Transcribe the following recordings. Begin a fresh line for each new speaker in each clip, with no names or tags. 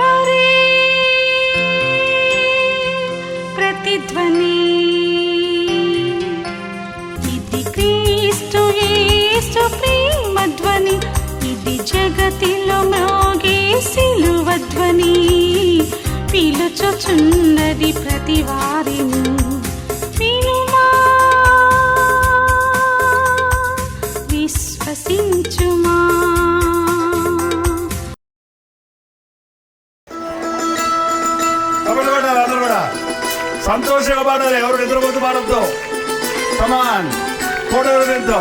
Calvary ప్రతిధ్వని ఇది క్రీస్తు యేసు ప్రేమధ్వని ఇది జగతిలో మ్రోగే సిలువధ్వని పిలుచుచున్నది ప్రతి వారిని వినుమా విశ్వసించుమా.
అందరూ కూడా సంతోషంగా పాడాలి. ఎవరు నిద్రపోతూ పాడద్దు. కమాన్ ఫోటో ఎంతో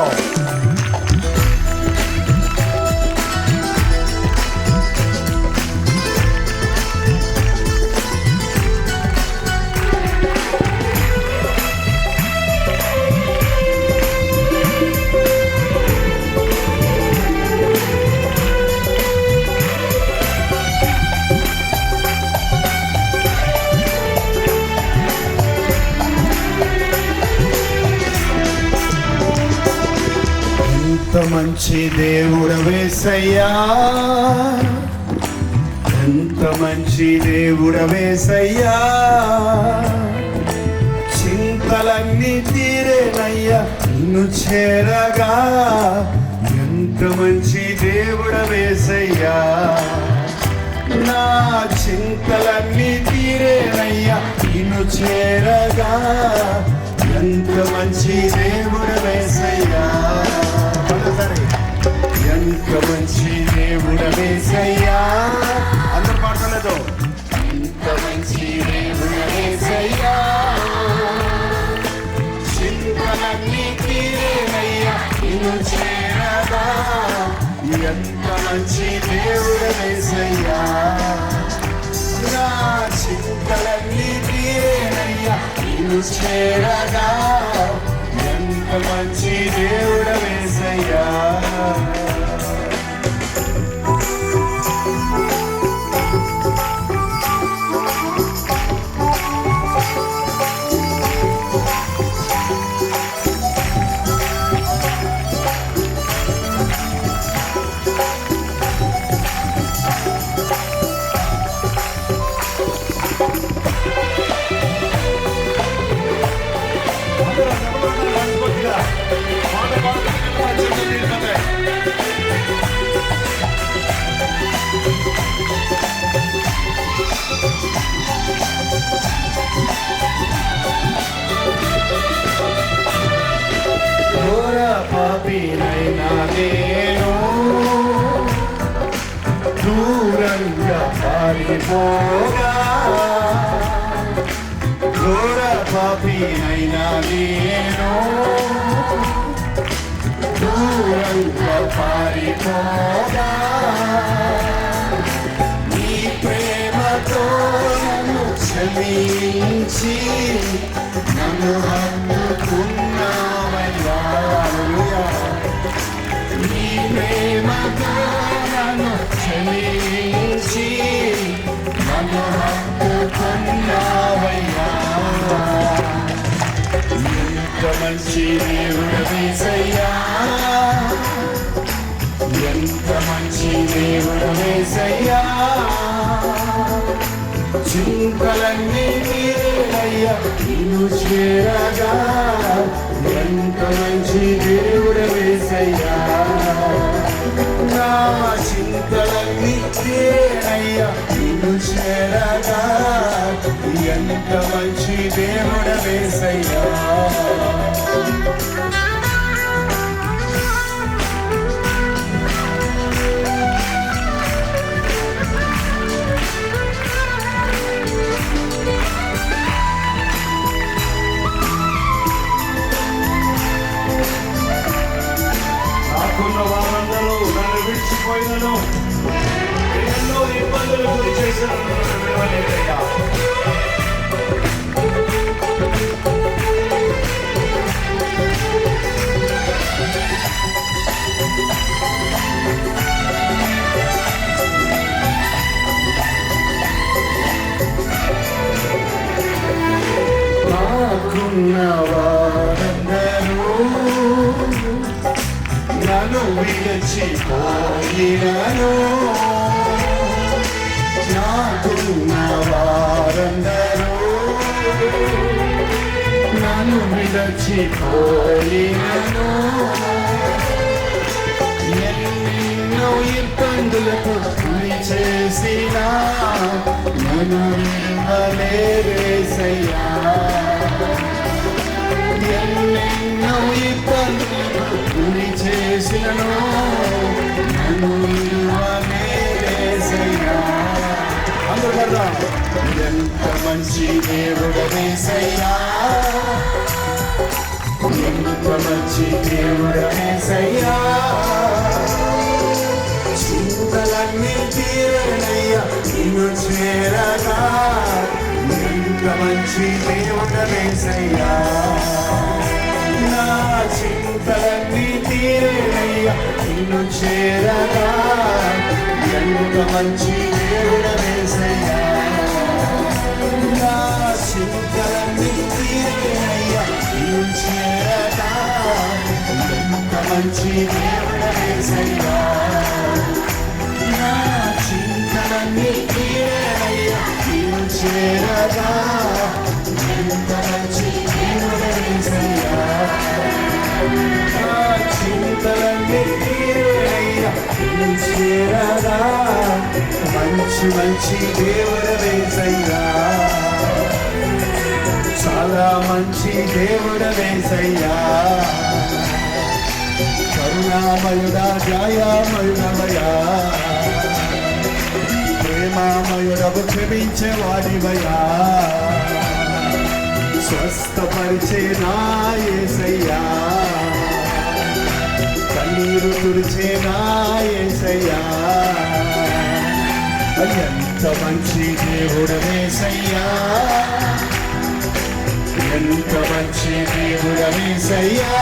ఎంత మంచి దేవుడవేసయ్యా, ఎంత మంచి దేవుడవేసయ్యా, చింతలన్నీ తీరేనయ్యా నిన్ను చేరగా. ఎంత మంచి దేవుడవేసయ్యా, నా చింతలన్నీ తీరేనయ్యా నిన్ను చేరగా. ఎంత మంచి దేవుడవేసయ్యా, ఎంత మంచి దేవుడవేసయ్యా. అందరు పాడలేదు. ఎంత మంచి దేవుడవేసయ్యా, చింతలన్నీ తీరేనయ్యా నిన్ను చేరగా. ఎంత మంచి దేవుడవేసయ్యా, నా చింతలన్నీ తీరేనయ్యా నిన్ను చేరగా. ఎంత మంచి దేవుడవేసయ్యా. ఘోర పాపినైనా నేను దూరంగా పారిపోగా. ఘోర పాపినైనా నేను దూరంగా పారిపోగా. నీ ప్రేమతో నన్ను క్షమించి నన్ను హత్తుకున్నావయ్యా. నీ ప్రేమతో నన్ను క్షమించి నన్ను హత్తుకున్నావయ్యా. ఎంత మంచి దేవుడవేసయ్యా, ఎంత మంచి దేవుడవేసయ్యా, చింతలన్నీ తీరేనయ్యా నిన్ను చేరగా. ఎంత మంచి దేవుడవేసయ్యా, నా చింతలన్నీ తీరేనయ్యా నిన్ను చేరగా. ఎంత మంచి దేవుడవేసయ్యా. నాకున్న వారందరూ నన్ను విడిచిపోయినను, ఎన్నో ఇబ్బందులు గురి చేసిన విడవలేదయ్యా. నాకున్న వారందరూ నన్ను విడిచిపోయినను, నా
ఉన్న వారందరూ నన్ను విడచిపోయినను, ఎన్నెన్నో ఇబ్బందులకు గురి చేసిన నన్ను విడువలేరేసయ్యా. ఎన్నెన్నో ఇబ్బందులకు గురి చేసినను నన్ను విడువలేరేసయ్యా. అందరూ కదా, ఎంత మంచి దేవుడవేసయ్యా, ఎంత మంచి దేవుడవేసయ్యా. చింతలన్నీ తీరనయ్యా నిన్ను చేరగా, ఎంత మంచి దేవుడవేసయ్యా. నా చింతలన్నీ తీరనయ్యా నిన్ను చేరగా, ఎంత మంచి దేవుడవేసయ్యా. నా చింతలన్నీ తీరనయ్యా నిన్ను చేరగా, ఎంత మంచి దేవుడవేసయ్యా. నా చింతలన్నీ తీరనయ్యా నిన్ను చేరగా, ఎంత మంచి దేవుడవేసయ్యా. నా చింతలన్నీ తీరనయ్యా నిన్ను చేరగా, మంచి మంచి దేవుడవేసయ్యా. చాలా మంచి దేవుడవేసయ్యా. కరుణామయుడా దయామయుడవయ్యా, ప్రేమామయుడవు క్షమించే వాడివయ్యా. స్వస్థపరిచే నా యేసయ్యా, కన్నీరు తుడిచే నా యేసయ్యా. ఎంత మంచి దేవుడవేసయ్యా, ఎంత మంచి దేవుడవేసయ్యా.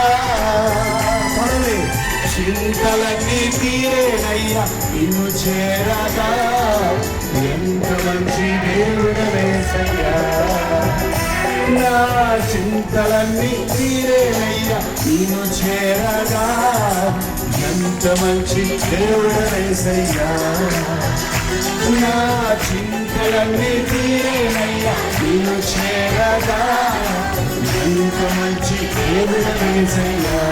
చింతలన్నీ తీరేనయ్యా నిన్ను చేరగా, ఎంత మంచి దేవుడవేసయ్యా. నా చింతలన్నీ తీరేనయ్యా నిన్ను చేరగా, ఎంత మంచి దేవుడవేసయ్యా. నా చింతలన్నీ తీరేనయ్యా నిన్ను చేరగా, ఎంత మంచి దేవుడవేసయ్యా.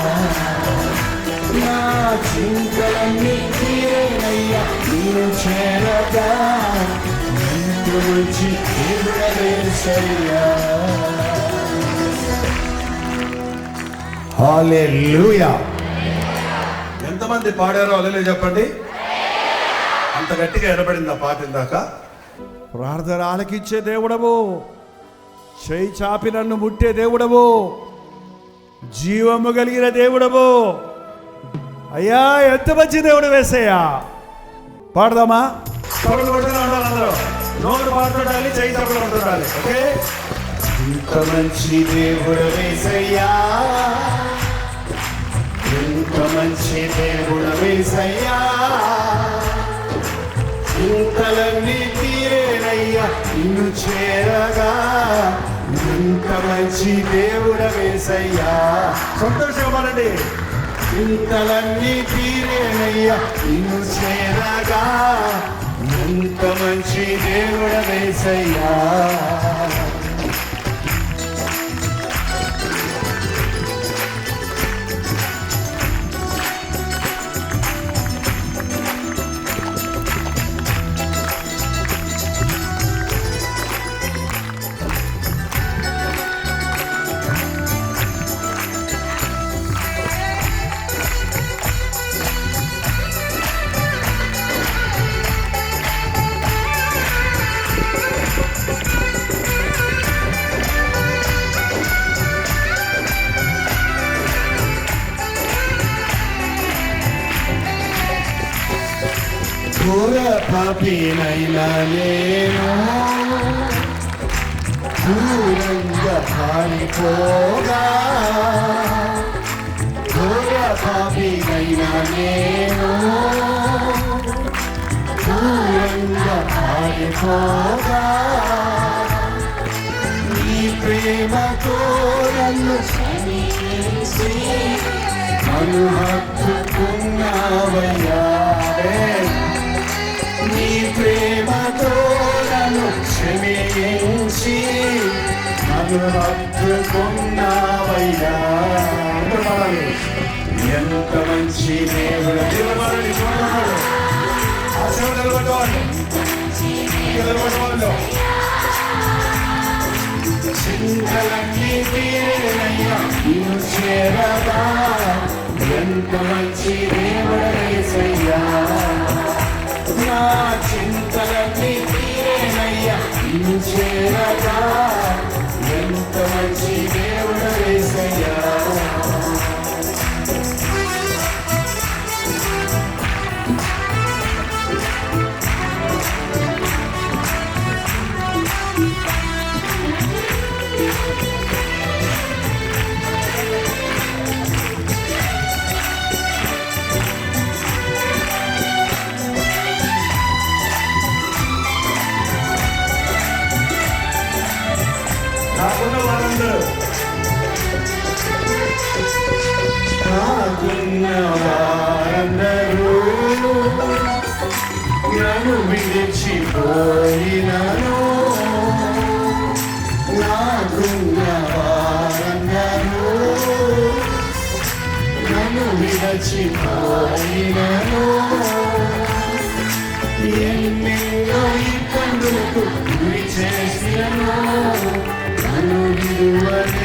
నా చింతలన్నీ తీరేనయ్యా నిన్ను చేరగా, ఎంత మంచి దేవుడవేసయ్యా. హల్లెలూయా. ఎంతమంది పాడారో హల్లెలూయా చెప్పండి. అంత గట్టిగా ఎనబడింది ఆ పాట ఇందాక. ప్రార్థన ఆలకించే దేవుడవు, చేయి చాపి నన్ను ముట్టే దేవుడవు, జీవము కలిగిన దేవుడవు అయ్యా. ఎంత మంచి దేవుడు వేసయ్యా. పాడదామా? తప్పుడు కొట్టుగా ఉండాలి, అందరూ నోరు పాడుతుండాలి, చేయి తప్పుడు ఉండాలి. ఓకే. ఎంత మంచి దేవుడు వేసయ్యా, ఎంత మంచి దేవుడు వేసయ్యా. చింతలన్నీ తీరేనయ్యా నిన్ను చేరగా, ఎంత మంచి దేవుడవేసయ్యా. సంతోషమానండి. చింతలన్నీ తీరేనయ్యా నిన్ను చేరగా, ఎంత మంచి దేవుడవేసయ్యా. ఘోర పాపినైనా నేను దూరంగా పారిపోగా, ఘోర పాపినైనా నేను దూరంగా పారిపోగా, నీ ప్రేమతో నన్ను సమీపించి నన్ను హత్తుకున్నావయ్యా. నీ ప్రేమతో నన్ను క్షమించి నన్ను హత్తుకున్నావయ్యా. ఎంత మంచి దేవుడు. చింతలన్నీ తీరేనయ్యా నిన్ను చేరగా. ఎంత మంచి దేవుడు యేసయ్యా. నా చింతలన్నీ తీరేనయ్యా నిన్ను చేరగా. ఎంత మంచి దేవుడు యేసయ్యా.
నాకున్న వారందరూ
నన్ను విడిచిపోయినను. నాకున్న వారందరూ నన్ను విడిచిపోయినను. ఎన్నెన్నో ఇబ్బందులకు గురి చేసినను. నన్ను విడువలేదేసయ్యా.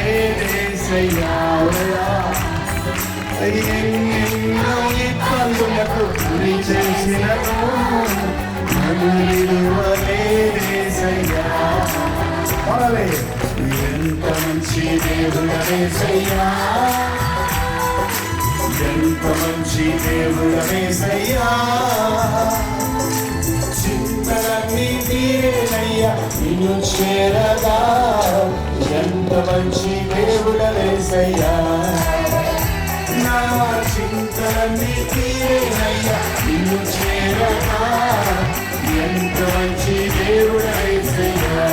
ఎన్నెన్నో ఇబ్బందులకు గురి చేసినను. నన్ను విడువలేదేసయ్యా. ఎంత మంచి దేవుడేసయ్యా. ఎంత మంచి దేవుడేసయ్యా. చింతలన్నీ తీరేనయ్యా నిన్ను చేరగా. ఎంత మంచి దేవుడేసయ్యా. నా చింతలన్నీ తీరేనయ్యా నిన్ను చేరగా. ఎంత మంచి దేవుడేసయ్యా.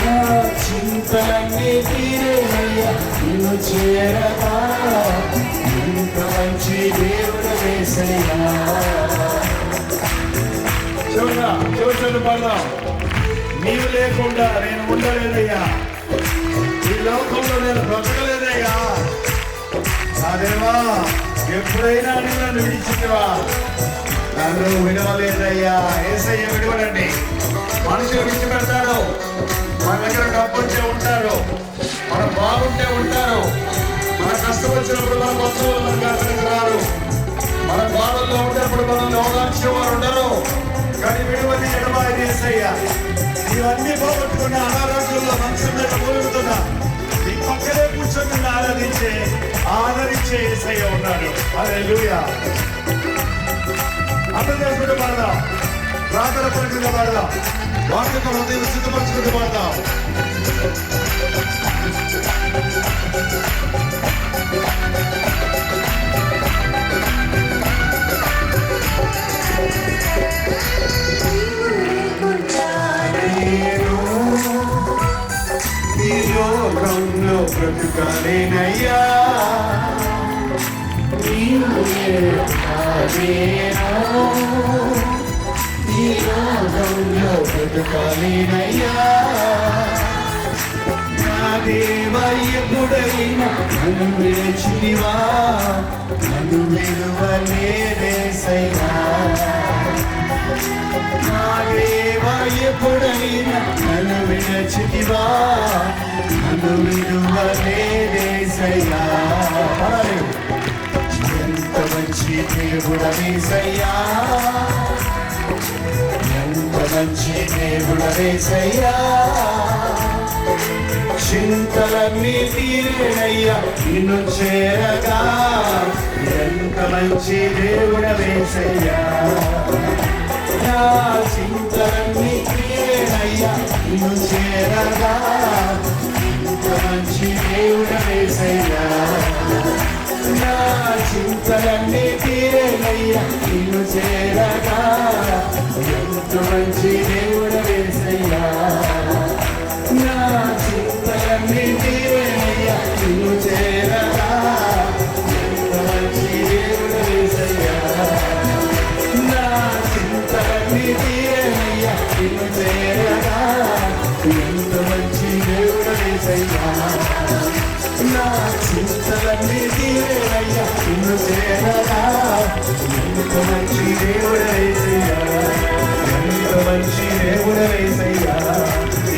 నా చింతలన్నీ తీరేనయ్యా నిన్ను చేరగా. ఎంత మంచి దేవుడేసయ్యా.
చూడండి పడదాం. నీవు లేకుండా నేను ఉండలేదయ్యా. ఈ లోకంలో నేను బ్రతకలేదయ్యా. అదేవా ఎప్పుడైనా నువ్వు నన్ను విడిచివా. నన్ను విడవలేదయ్యా. యేసయ్య విడవడండి. మనుషులు విడిచిపెడతారు. మన దగ్గర డబ్బు వచ్చే ఉంటారు. మనం బాగుంటే ఉంటారు. మన కష్టం వచ్చినప్పుడు మన బంధువులు మనకు అక్కడికి రారు. మన బాధల్లో ఉన్నప్పుడు మనల్ని ఓదార్చే వారు ఉండరు. కానీ విడువని ఎడబాయి యేసయ్యా. ఇవన్నీ పోగొట్టుకున్న అనారోగ్యంలో మనసు మీద మూలుగుతున్నా నీ పక్కనే కూర్చొని ఆదరించే యేసయ్య ఉన్నాడు. హల్లెలూయా. అర్థం చేసుకుంటూ పాడదాం. ప్రార్థన పరుచుకుంటూ పాడదాం. వాక్యతో హృదయం సిద్ధపరచుకుంటూ పాడదాం.
ఈ లోకంలో బ్రతుకాలేనయ్యా. నీవు లేకపోతేను ఈ లోకంలో బ్రతుకాలేనయ్యా. నా దేవా ఎప్పుడైనా నన్ను విడిచితివా. నన్ను విడువలేదేసయ్యా. నా దేవా ఎప్పుడైనా నన్ను విడిచితివా. నన్ను విడువలేదేసయ్యా. ఎంత మంచి దేవుడవేసయ్యా. ఎంత మంచి దేవుడవేసయ్యా. చింతలన్నీ తీరేనయ్యా నిన్ను చేరగా. ఎంత మంచి దేవుడవేసయ్యా. నా చింతలన్నీ తీరేనయ్యా నిన్ను చేరగా. ఎంత మంచి దేవుడవేసయ్యా. నా చింతలన్నీ తీరేనయ్యా నిన్ను చేరగా. ఎంత మంచి దేవుడవేసయ్యా. నా చింతలన్నీ తీరేనయ్యా నిన్ను చేరగా. ఎంత మంచి దేవుడవేసయ్యా. నా చింతలన్నీ తీరేనయ్యా నిన్ను చేరగా ఎంత మంచి దేవుడు యేసయ్యా నా చింతలన్నీ తీరేనయ్యా నిన్ను చేరగా ఎంత మంచి దేవుడు యేసయ్యా ఎంత మంచి దేవుడు యేసయ్యా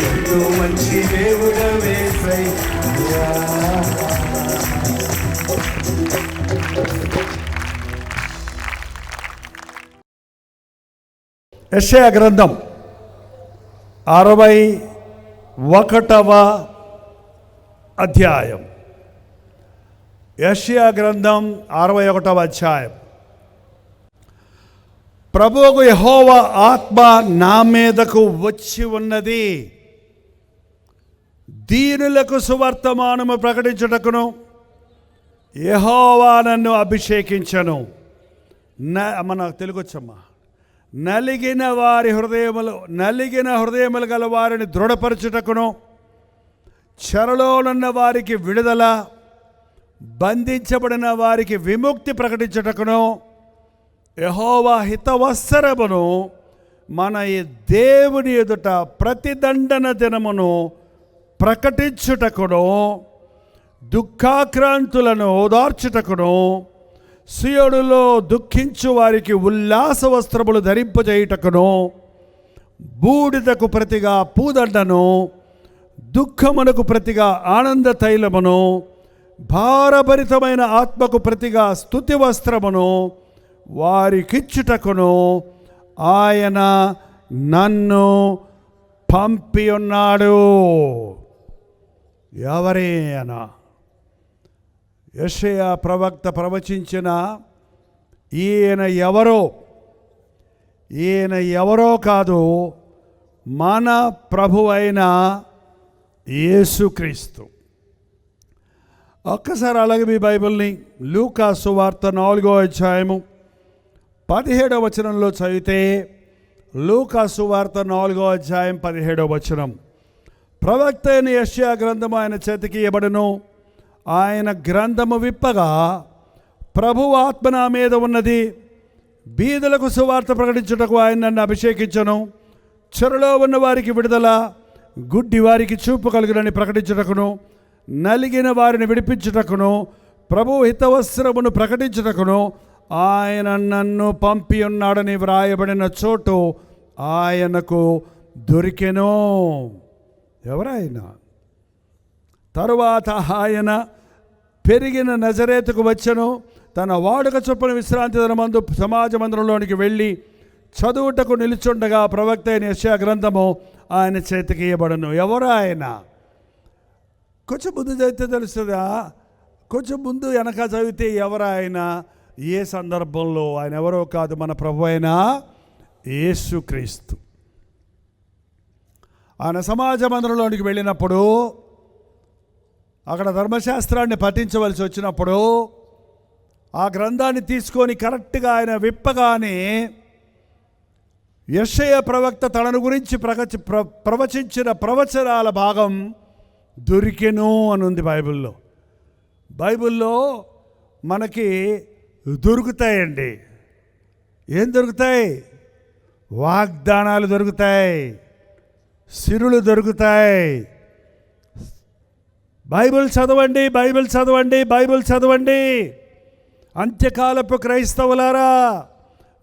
ఎంతో మంచి దేవుడు యేసయ్యా
యెషయా గ్రంథం 61వ అధ్యాయం. యెషయా గ్రంథం 61వ అధ్యాయం. ప్రభువుకు యెహోవా ఆత్మ నా మీదకు వచ్చి ఉన్నది, దీనులకు సువర్తమానము ప్రకటించుటకును యెహోవా నన్ను అభిషేకించను. మన తెలుగొచ్చమ్మా. నలిగిన హృదయములు గల వారిని దృఢపరచుటకును, చెరలోనున్న వారికి విడుదల, బంధించబడిన వారికి విముక్తి ప్రకటించుటకును, యెహోవా హితవత్సరమును మన ఈ దేవుని ఎదుట ప్రతిదండన దినమును ప్రకటించుటకును, దుఃఖాక్రాంతులను ఓదార్చుటకును, సియోనులో దుఃఖించు వారికి ఉల్లాస వస్త్రములు ధరింపజేయుటకును, బూడిదకు ప్రతిగా పూదండను, దుఃఖమునకు ప్రతిగా ఆనంద తైలమును, భారభరితమైన ఆత్మకు ప్రతిగా స్తుతి వస్త్రమును వారికిచ్చుటకును ఆయన నన్ను పంపి ఉన్నాడు. ఎవరైనా యెషయా ప్రవక్త ప్రవచించిన ఈయన ఎవరో కాదు, మన ప్రభువైన యేసుక్రీస్తు. ఒక్కసారి అలాగే మీ బైబిల్ని లూకా సువార్త 4వ అధ్యాయము 17వ వచనంలో చదివితే, లూకా సువార్త 4వ అధ్యాయం 17వ వచనం. ప్రవక్త అయిన యెషయా గ్రంథము ఆయన చేతికి ఇవ్వబడును. ఆయన గ్రంథము విప్పగా ప్రభువు ఆత్మ నా మీద ఉన్నది, బీదలకు సువార్త ప్రకటించుటకు ఆయన నన్ను అభిషేకించను, చెరలో ఉన్న వారికి విడుదల, గుడ్డి వారికి చూపు కలుగునని ప్రకటించుటకును, నలిగిన వారిని విడిపించుటకును, ప్రభువు హితవస్త్రమును ప్రకటించుటకును ఆయన నన్ను పంపి ఉన్నాడని వ్రాయబడిన చోటు ఆయనకు దొరికెను. ఎవరైనా తరువాత ఆయన పెరిగిన నజరేతుకు వచ్చెను. తన వాడుక చొప్పున విశ్రాంతి దినమందు సమాజ మందిరంలోనికి వెళ్ళి చదువుటకు నిలుచుండగా ప్రవక్త అయిన యెషయా గ్రంథము ఆయన చేతికి ఇవ్వబడను. ఎవరు ఆయన? కొంచెం ముందు చదివితే తెలుస్తుందా? కొంచెం ముందు వెనక చదివితే ఎవరు ఆయన? ఏ సందర్భంలో? ఆయన ఎవరో కాదు, మన ప్రభు అయిన యేసుక్రీస్తు. ఆయన సమాజ మందిరంలోనికి వెళ్ళినప్పుడు, అక్కడ ధర్మశాస్త్రాన్ని పఠించవలసి వచ్చినప్పుడు ఆ గ్రంథాన్ని తీసుకొని కరెక్ట్గా ఆయన విప్పగానే యెషయా ప్రవక్త తనను గురించి ప్రవచించిన ప్రవచనాల భాగం దొరికెను అని ఉంది బైబిల్లో. బైబిల్లో మనకి దొరుకుతాయండి. ఏం దొరుకుతాయి? వాగ్దానాలు దొరుకుతాయి, సిరులు దొరుకుతాయి. బైబిల్ చదవండి, బైబిల్ చదవండి, బైబిల్ చదవండి. అంత్యకాలపు క్రైస్తవులారా,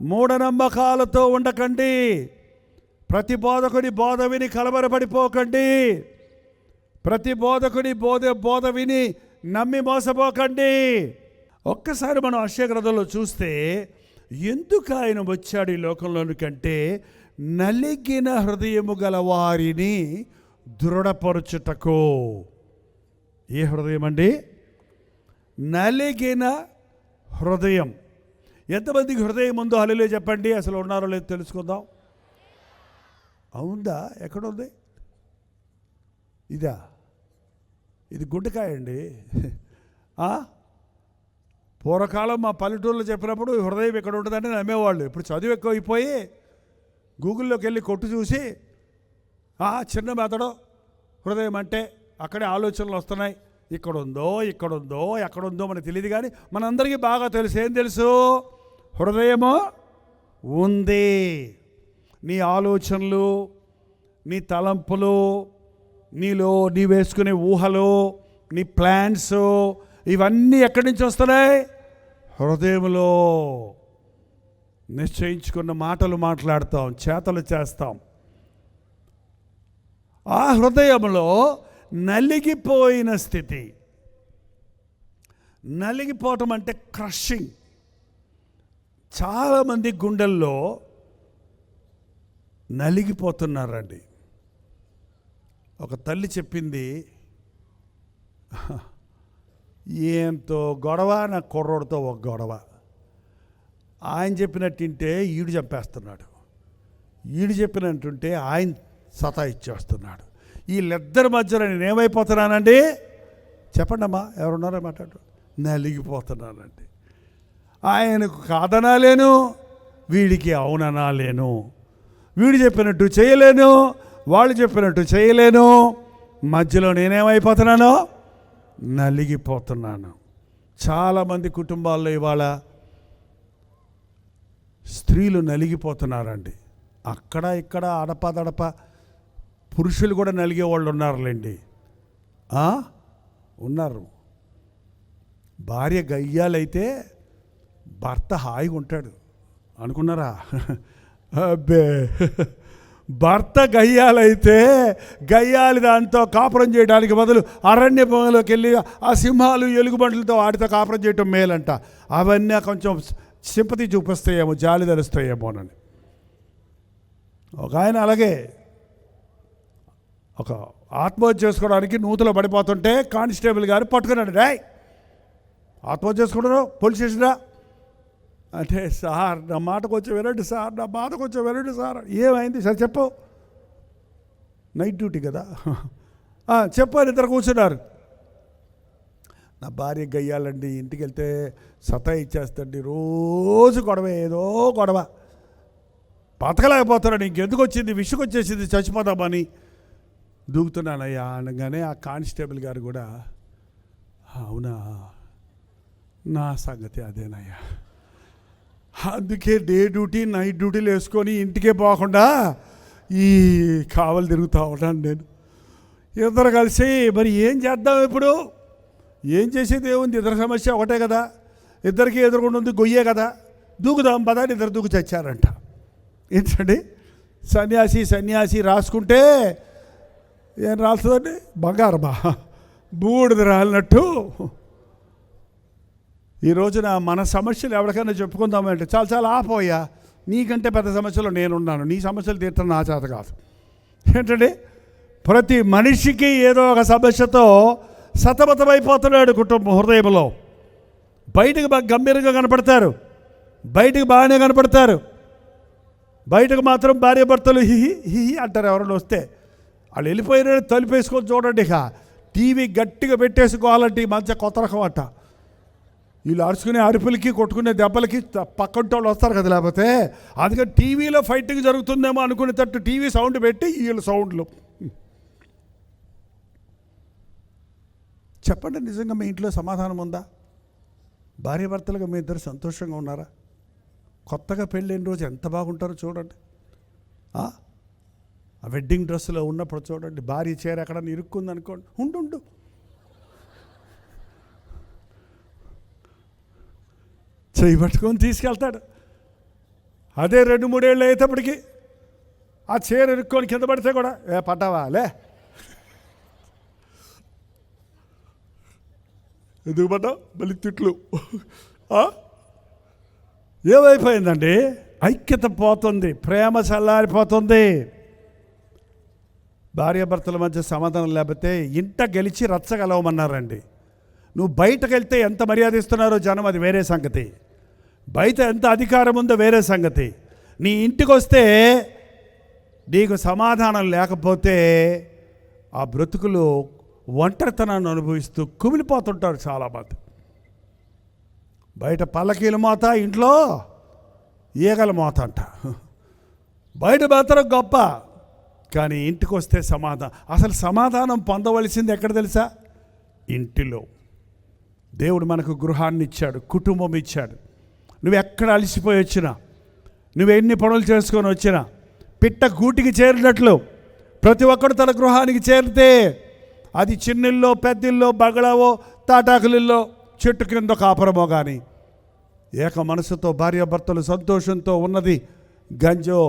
మూఢనమ్మకాలతో ఉండకండి. ప్రతి బోధకుడి బోధ విని కలవరపడిపోకండి. ప్రతి బోధకుడి బోధ విని నమ్మి మోసపోకండి. ఒక్కసారి మనం యెషయా గ్రంథంలో చూస్తే, ఎందుకు ఆయన వచ్చాడు ఈ లోకంలోనికంటే నలిగిన హృదయము గల వారిని దృఢపరచుటకు. ఏ హృదయం అండి? నలిగిన హృదయం. ఎంతమందికి హృదయం ఉందో హల్లెలూయా చెప్పండి. అసలు ఉన్నారో లేదో తెలుసుకుందాం. అవుందా? ఎక్కడుంది? ఇదా? ఇది గుండెకాయ అండి. పూర్వకాలం మా పల్లెటూరులో చెప్పినప్పుడు హృదయం ఎక్కడ ఉంటుందని నమ్మేవాళ్ళు. ఇప్పుడు చదువు ఎక్కువైపోయి గూగుల్లోకి వెళ్ళి కొట్టు చూసి చిన్న మెదడు హృదయం అంటే అక్కడే ఆలోచనలు వస్తున్నాయి. ఇక్కడుందో ఇక్కడుందో ఎక్కడుందో మనకు తెలియదు, కానీ మనందరికీ బాగా తెలుసు. ఏం తెలుసు? హృదయము ఉంది. నీ ఆలోచనలు, నీ తలంపులు, నీలో నీ వేసుకునే ఊహలు, నీ ప్లాన్స్, ఇవన్నీ ఎక్కడి నుంచి వస్తున్నాయి? హృదయంలో నిశ్చయించుకున్న మాటలు మాట్లాడతాం, చేతలు చేస్తాం. ఆ హృదయంలో నలిగిపోయిన స్థితి. నలిగిపోవటం అంటే క్రషింగ్. చాలామంది గుండెల్లో నలిగిపోతున్నారండి. ఒక తల్లి చెప్పింది, ఏంతో గొడవ, నా కుర్రోడితో ఒక గొడవ. ఆయన చెప్పినట్టుంటే ఈడు చంపేస్తున్నాడు, ఈడు చెప్పినట్టుంటే ఆయన సతాయిచ్చేస్తున్నాడు. వీళ్ళిద్దరి మధ్యలో నేను ఏమైపోతున్నానండి? చెప్పండి అమ్మా, ఎవరున్నారో మాట్లాడు. నలిగిపోతున్నానండి. ఆయనకు కాదనాలేను, వీడికి అవుననాలేను. వీడు చెప్పినట్టు చేయలేను, వాళ్ళు చెప్పినట్టు చేయలేను. మధ్యలో నేనేమైపోతున్నానో? నలిగిపోతున్నాను. చాలామంది కుటుంబాల్లో ఇవాళ స్త్రీలు నలిగిపోతున్నారండి. అక్కడ ఇక్కడ అడపదడప పురుషులు కూడా నలిగే వాళ్ళు ఉన్నారులేండి. ఉన్నారు. భార్య గయ్యాలైతే భర్త హాయిగా ఉంటాడు అనుకున్నారా? అబ్బే, భర్త గయ్యాలైతే గయ్యాలి దాంతో కాపురం చేయడానికి బదులు అరణ్య భూమిలోకి వెళ్ళి ఆ సింహాలు ఎలుగుబంట్లతో వాటితో కాపురం చేయటం మేలంట. అవన్నీ కొంచెం సింపతి చూపిస్తాయేమో, జాలి ధరిస్తాయేమోనని. ఒక ఆయన అలాగే ఒక ఆత్మహత్య చేసుకోవడానికి నూతులో పడిపోతుంటే కానిస్టేబుల్ గారు పట్టుకున్నాడు. రాయ్, ఆత్మహత్య చేసుకుంటారు, పోలీస్ స్టేషన్రా అంటే, సార్ నా మాట కొంచెం వినండి సార్, నా మాట కొంచెం వినండి సార్. ఏమైంది సార్ చెప్పు. నైట్ డ్యూటీ కదా, చెప్పు అని ఇద్దరు కూర్చున్నారు. నా భార్య గయ్యాలండి, ఇంటికి వెళ్తే సతాయి ఇచ్చేస్తండి, రోజు గొడవ, ఏదో గొడవ, బతకలేకపోతున్నాడు, ఇంకెందుకు వచ్చింది, విసుగొచ్చేసింది, చచ్చిపోదామని దూకుతున్నానయ్యా అనగానే ఆ కానిస్టేబుల్ గారు కూడా, అవునా, నా సంగతి అదేనయ్యా, అందుకే డే డ్యూటీ నైట్ డ్యూటీలు వేసుకొని ఇంటికే పోకుండా ఈ కావలు తిరుగుతూ ఉంటాను నేను. ఇద్దరు కలిసి మరి ఏం చేద్దాం ఇప్పుడు? ఏం చేసేది ఏముంది, ఇద్దరు సమస్య ఒకటే కదా, ఇద్దరికి ఎదురుకుండా ఉంది గొయ్యే కదా, దూకుదాం పదా. ఇద్దరు దూకు చచ్చారంట. ఏంటండి, సన్యాసి రాసుకుంటే ఏం రాస్తుందండి? బంగారమా, బూడిద రాలినట్టు. ఈ రోజున మన సమస్యలు ఎవరికైనా చెప్పుకుందామంటే చాలా ఆపోయా, నీకంటే పెద్ద సమస్యలో నేనున్నాను, నీ సమస్యలు తీర్చడం నా చేత కాదు. ఏంటండి, ప్రతి మనిషికి ఏదో ఒక సమస్యతో సతమతమైపోతున్నాడు కుటుంబం హృదయంలో. బయటకు బాగా గంభీరంగా కనపడతారు, బయటకు బాగానే కనపడతారు, బయటకు మాత్రం భార్య భర్తలు హిహి హిహి అంటారు. ఎవరైనా వస్తే వాళ్ళు వెళ్ళిపోయిన తలుపేసుకొని చూడండి. ఇక టీవీ గట్టిగా పెట్టేసుకోవాలంటే ఈ మధ్య కొత్త రకం అంట. వీళ్ళు అరుచుకునే అరుపులకి కొట్టుకునే దెబ్బలకి పక్కంటి వాళ్ళు వస్తారు కదా, లేకపోతే అందుకని టీవీలో ఫైటింగ్ జరుగుతుందేమో అనుకునేటట్టు టీవీ సౌండ్ పెట్టి వీళ్ళ సౌండ్లు. చెప్పండి, నిజంగా మీ ఇంట్లో సమాధానం ఉందా? భార్య భర్తలుగా మీ ఇద్దరు సంతోషంగా ఉన్నారా? కొత్తగా పెళ్ళైన రోజు ఎంత బాగుంటారో చూడండి. ఆ వెడ్డింగ్ డ్రెస్సులో ఉన్నప్పుడు చూడండి, భార్య చీర ఎక్కడ ఇరుక్కుంది అనుకోండి, ఉండు చెయ్యి పట్టుకొని తీసుకెళ్తాడు. అదే 2-3 ఏళ్ళు అయ్యేటప్పటికి ఆ చీర ఇరుక్కొని కింద పడితే కూడా పడ్డావా లే, ఎందుకు పడ్డావు, మళ్ళీ తిట్లు. ఏమైపోయిందండి? ఐక్యత పోతుంది, ప్రేమ చల్లారిపోతుంది. భార్యాభర్తల మధ్య సమాధానం లేకపోతే ఇంట గెలిచి రచ్చగలవమన్నారండి. నువ్వు బయటకు వెళ్తే ఎంత మర్యాద ఇస్తున్నారో జనం, అది వేరే సంగతి. బయట ఎంత అధికారం ఉందో వేరే సంగతి. నీ ఇంటికి వస్తే నీకు సమాధానం లేకపోతే ఆ బ్రతుకులు ఒంటరితనాన్ని అనుభవిస్తూ కుమిలిపోతుంటారు చాలామంది. బయట పల్లకీల మోత, ఇంట్లో ఈగల మోత అంట. బయట మాత్రం గొప్ప, కానీ ఇంటికి వస్తే అసలు సమాధానం పొందవలసింది ఎక్కడ తెలుసా? ఇంటిలో. దేవుడు మనకు గృహాన్ని ఇచ్చాడు, కుటుంబం ఇచ్చాడు. నువ్వు ఎక్కడ అలసిపోయి వచ్చినా, నువ్వు ఎన్ని పనులు చేసుకొని వచ్చినా, పిట్ట గూటికి చేరినట్లు ప్రతి ఒక్కడు తన గృహానికి చేరితే అది చిన్నిల్లో పెద్దిల్లో బంగ్లావో తాటాకులిల్లో చెట్టు కింద కాపురమో కానీ ఏక మనసుతో భార్యాభర్తలు సంతోషంతో ఉన్నది గంజో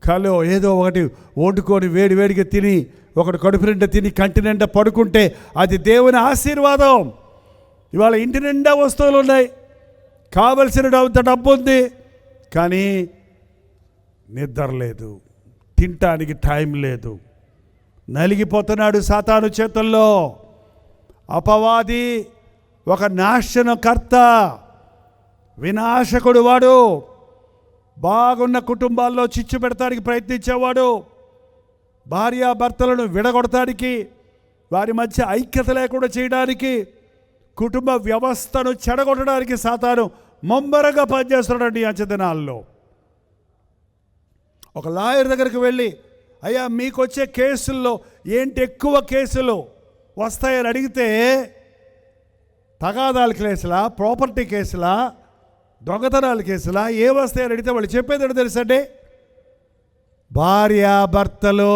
కలో ఏదో ఒకటి వండుకొని వేడివేడిగా తిని ఒకటి కడుపు నిండా తిని కంటి నిండా పడుకుంటే అది దేవుని ఆశీర్వాదం. ఇవాళ ఇంటి నిండా వస్తువులు ఉన్నాయి, కావలసిన డబ్బు ఉంది, కానీ నిద్ర లేదు, తినటానికి టైం లేదు. నలిగిపోతున్నాడు సాతాను చేతుల్లో. అపవాది ఒక నాశనకర్త, వినాశకుడు. వాడు బాగున్న కుటుంబాల్లో చిచ్చు పెడతానికి ప్రయత్నించేవాడు. భార్యాభర్తలను విడగొడటానికి, వారి మధ్య ఐక్యత లేకుండా చేయడానికి, కుటుంబ వ్యవస్థను చెడగొట్టడానికి సాతాను ముమ్మరంగా పనిచేస్తున్నాడు ఈ అంచెదినాల్లో. ఒక లాయర్ దగ్గరికి వెళ్ళి, అయ్యా మీకు వచ్చే కేసుల్లో ఏంటి ఎక్కువ కేసులు వస్తాయని అడిగితే, తగాదాల కేసులా, ప్రాపర్టీ కేసులా, దొంగతనాల కేసులా ఏ వస్తాయని అడిగితే వాళ్ళు చెప్పేది ఏంటో తెలుసండి, భార్యాభర్తలు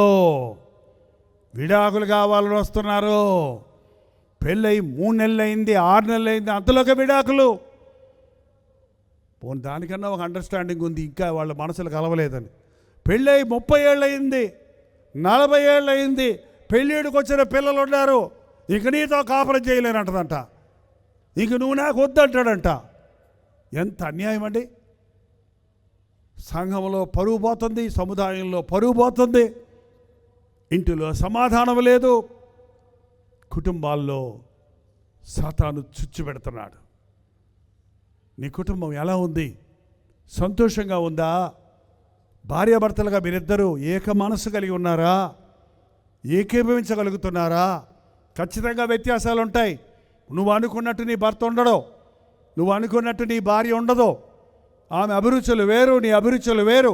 విడాకులు కావాలని వస్తున్నారు. పెళ్ళై 3 నెలలు అయింది, 6 నెలలు అయింది, అంతలోకి విడాకులు. పోనీ దానికన్నా ఒక అండర్స్టాండింగ్ ఉంది, ఇంకా వాళ్ళ మనసులు కలవలేదని. పెళ్ళై 30 ఏళ్ళు అయింది, 40 ఏళ్ళు అయింది, పెళ్ళిడికి వచ్చిన పిల్లలు ఉన్నారు, ఇంక నీతో కాపురం చేయలేనంటదంట, ఇంక నువ్వు నాకు వద్దంటాడంట. ఎంత అన్యాయం అండి. సంఘంలో పరువు పోతుంది, సముదాయంలో పరువు పోతుంది, ఇంటిలో సమాధానం లేదు, కుటుంబాల్లో సాతాను చుచ్చు పెడుతున్నాడు. నీ కుటుంబం ఎలా ఉంది? సంతోషంగా ఉందా? భార్యాభర్తలుగా మీరిద్దరూ ఏక మనసు కలిగి ఉన్నారా? ఏకీభవించగలుగుతున్నారా? ఖచ్చితంగా వ్యత్యాసాలు ఉంటాయి. నువ్వు అనుకున్నట్టు నీ భర్త ఉండడు, నువ్వు అనుకున్నట్టు నీ భార్య ఉండదు. ఆమె అభిరుచులు వేరు, నీ అభిరుచులు వేరు.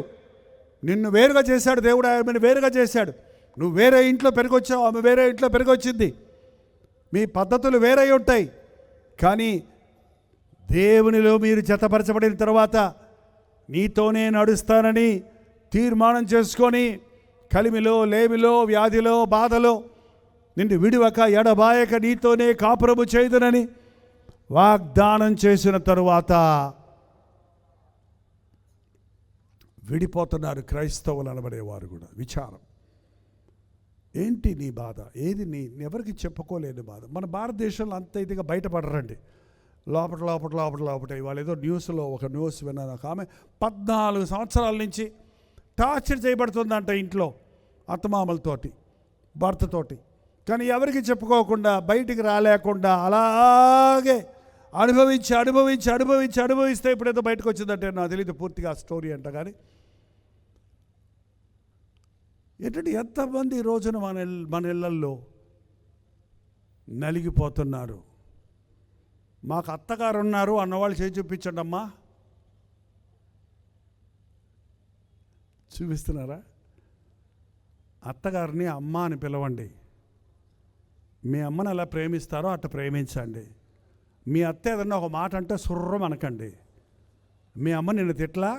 నిన్ను వేరుగా చేశాడు దేవుడు, ఆమెను వేరుగా చేశాడు. నువ్వు వేరే ఇంట్లో పెరిగొచ్చావు, ఆమె వేరే ఇంట్లో పెరిగొచ్చింది. మీ పద్ధతులు వేరై ఉంటాయి, కానీ దేవునిలో మీరు జతపరచబడిన తర్వాత నీతోనే నడుస్తానని తీర్మానం చేసుకొని, కలిమిలో లేమిలో వ్యాధిలో బాధలో నిన్ను విడివక ఎడబాయక నీతోనే కాపురము చేయుదునని వాగ్దానం చేసిన తరువాత విడిపోతున్నారు క్రైస్తవులు అనబడేవారు కూడా. విచారం ఏంటి నీ బాధ? ఏది ఎవరికి చెప్పుకోలేని బాధ? మన భారతదేశంలో అంత ఇదిగా బయటపడరండి. లోపట ఇవాళ ఏదో న్యూస్లో ఒక న్యూస్ విన్నాను. ఒక ఆమె 14 సంవత్సరాల నుంచి టార్చర్ చేయబడుతుందంట ఇంట్లో అత్తమామలతోటి, భర్తతోటి. కానీ ఎవరికి చెప్పుకోకుండా, బయటికి రాలేకుండా అలాగే అనుభవిస్తే ఇప్పుడేదో బయటకు వచ్చిందంటే నాకు తెలియదు పూర్తిగా స్టోరీ అంట. కానీ ఏంటంటే ఎంతమంది ఈ రోజున మన ఇళ్ళల్లో నలిగిపోతున్నారు. మాకు అత్తగారు ఉన్నారు అన్నవాళ్ళు చేయి చూపించండి అమ్మా. చూపిస్తున్నారా? అత్తగారిని అమ్మ అని పిలవండి. మీ అమ్మని ఎలా ప్రేమిస్తారో అట్లా ప్రేమించండి. మీ అత్త ఏదన్నా ఒక మాట అంటే సుర్రం అనకండి. మీ అమ్మ నిన్ను తిట్లా,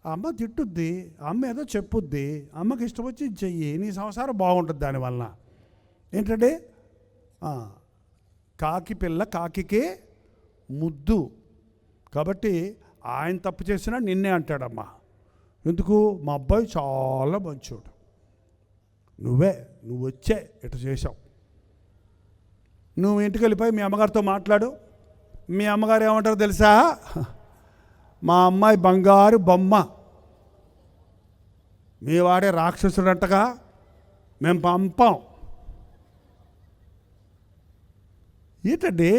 అమ్మ తిట్టుద్ది, అమ్మ ఏదో చెప్పుద్ది, అమ్మకి ఇష్టం వచ్చి చెయ్యి, నీ సంసారం బాగుంటుంది దానివల్ల. ఏంటంటే కాకి పిల్ల కాకికే ముద్దు. కాబట్టి ఆయన తప్పు చేసినా నిన్నే అంటాడమ్మా. ఎందుకు? మా అబ్బాయి చాలా మంచోడు, నువ్వు వచ్చే ఇట్లా చేసావు. నువ్వు ఇంటికి వెళ్ళిపోయి మీ అమ్మగారితో మాట్లాడు. మీ అమ్మగారు ఏమంటారో తెలుసా? మా అమ్మాయి బంగారు బొమ్మ, మీ వాడే రాక్షసుడంటగా, మేము పంపాం. ఏంటండి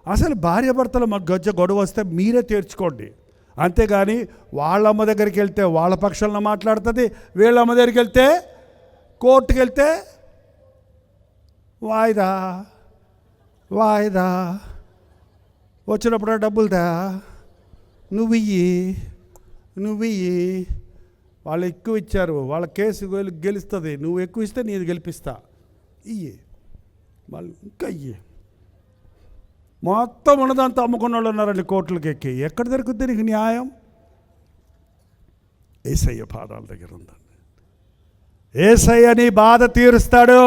అసలు భార్యాభర్తల మధ్య గొడవ వస్తే మీరే తీర్చుకోండి. అంతేగాని వాళ్ళమ్మ దగ్గరికి వెళ్తే వాళ్ళ పక్షాలను మాట్లాడుతుంది, వీళ్ళమ్మ దగ్గరికి వెళ్తే కోర్టుకు వెళ్తే వాయిదా వచ్చినప్పుడు డబ్బులుదా, నువ్వు ఇయ్యి. వాళ్ళు ఎక్కువ ఇచ్చారు, వాళ్ళ కేసు గెలుస్తుంది, నువ్వు ఎక్కువ ఇస్తే నేను గెలిపిస్తా, ఇయ్యి, వాళ్ళు ఇంకా ఇయ్యి. మొత్తం ఉన్నదంతా అమ్ముకున్న వాళ్ళు ఉన్నారండి కోర్టులకు ఎక్కి. ఎక్కడ దొరుకుతుంది నీకు న్యాయం? యేసయ్య పాదాల దగ్గర ఉందండి. యేసయ్య నీ బాధ తీరుస్తాడు.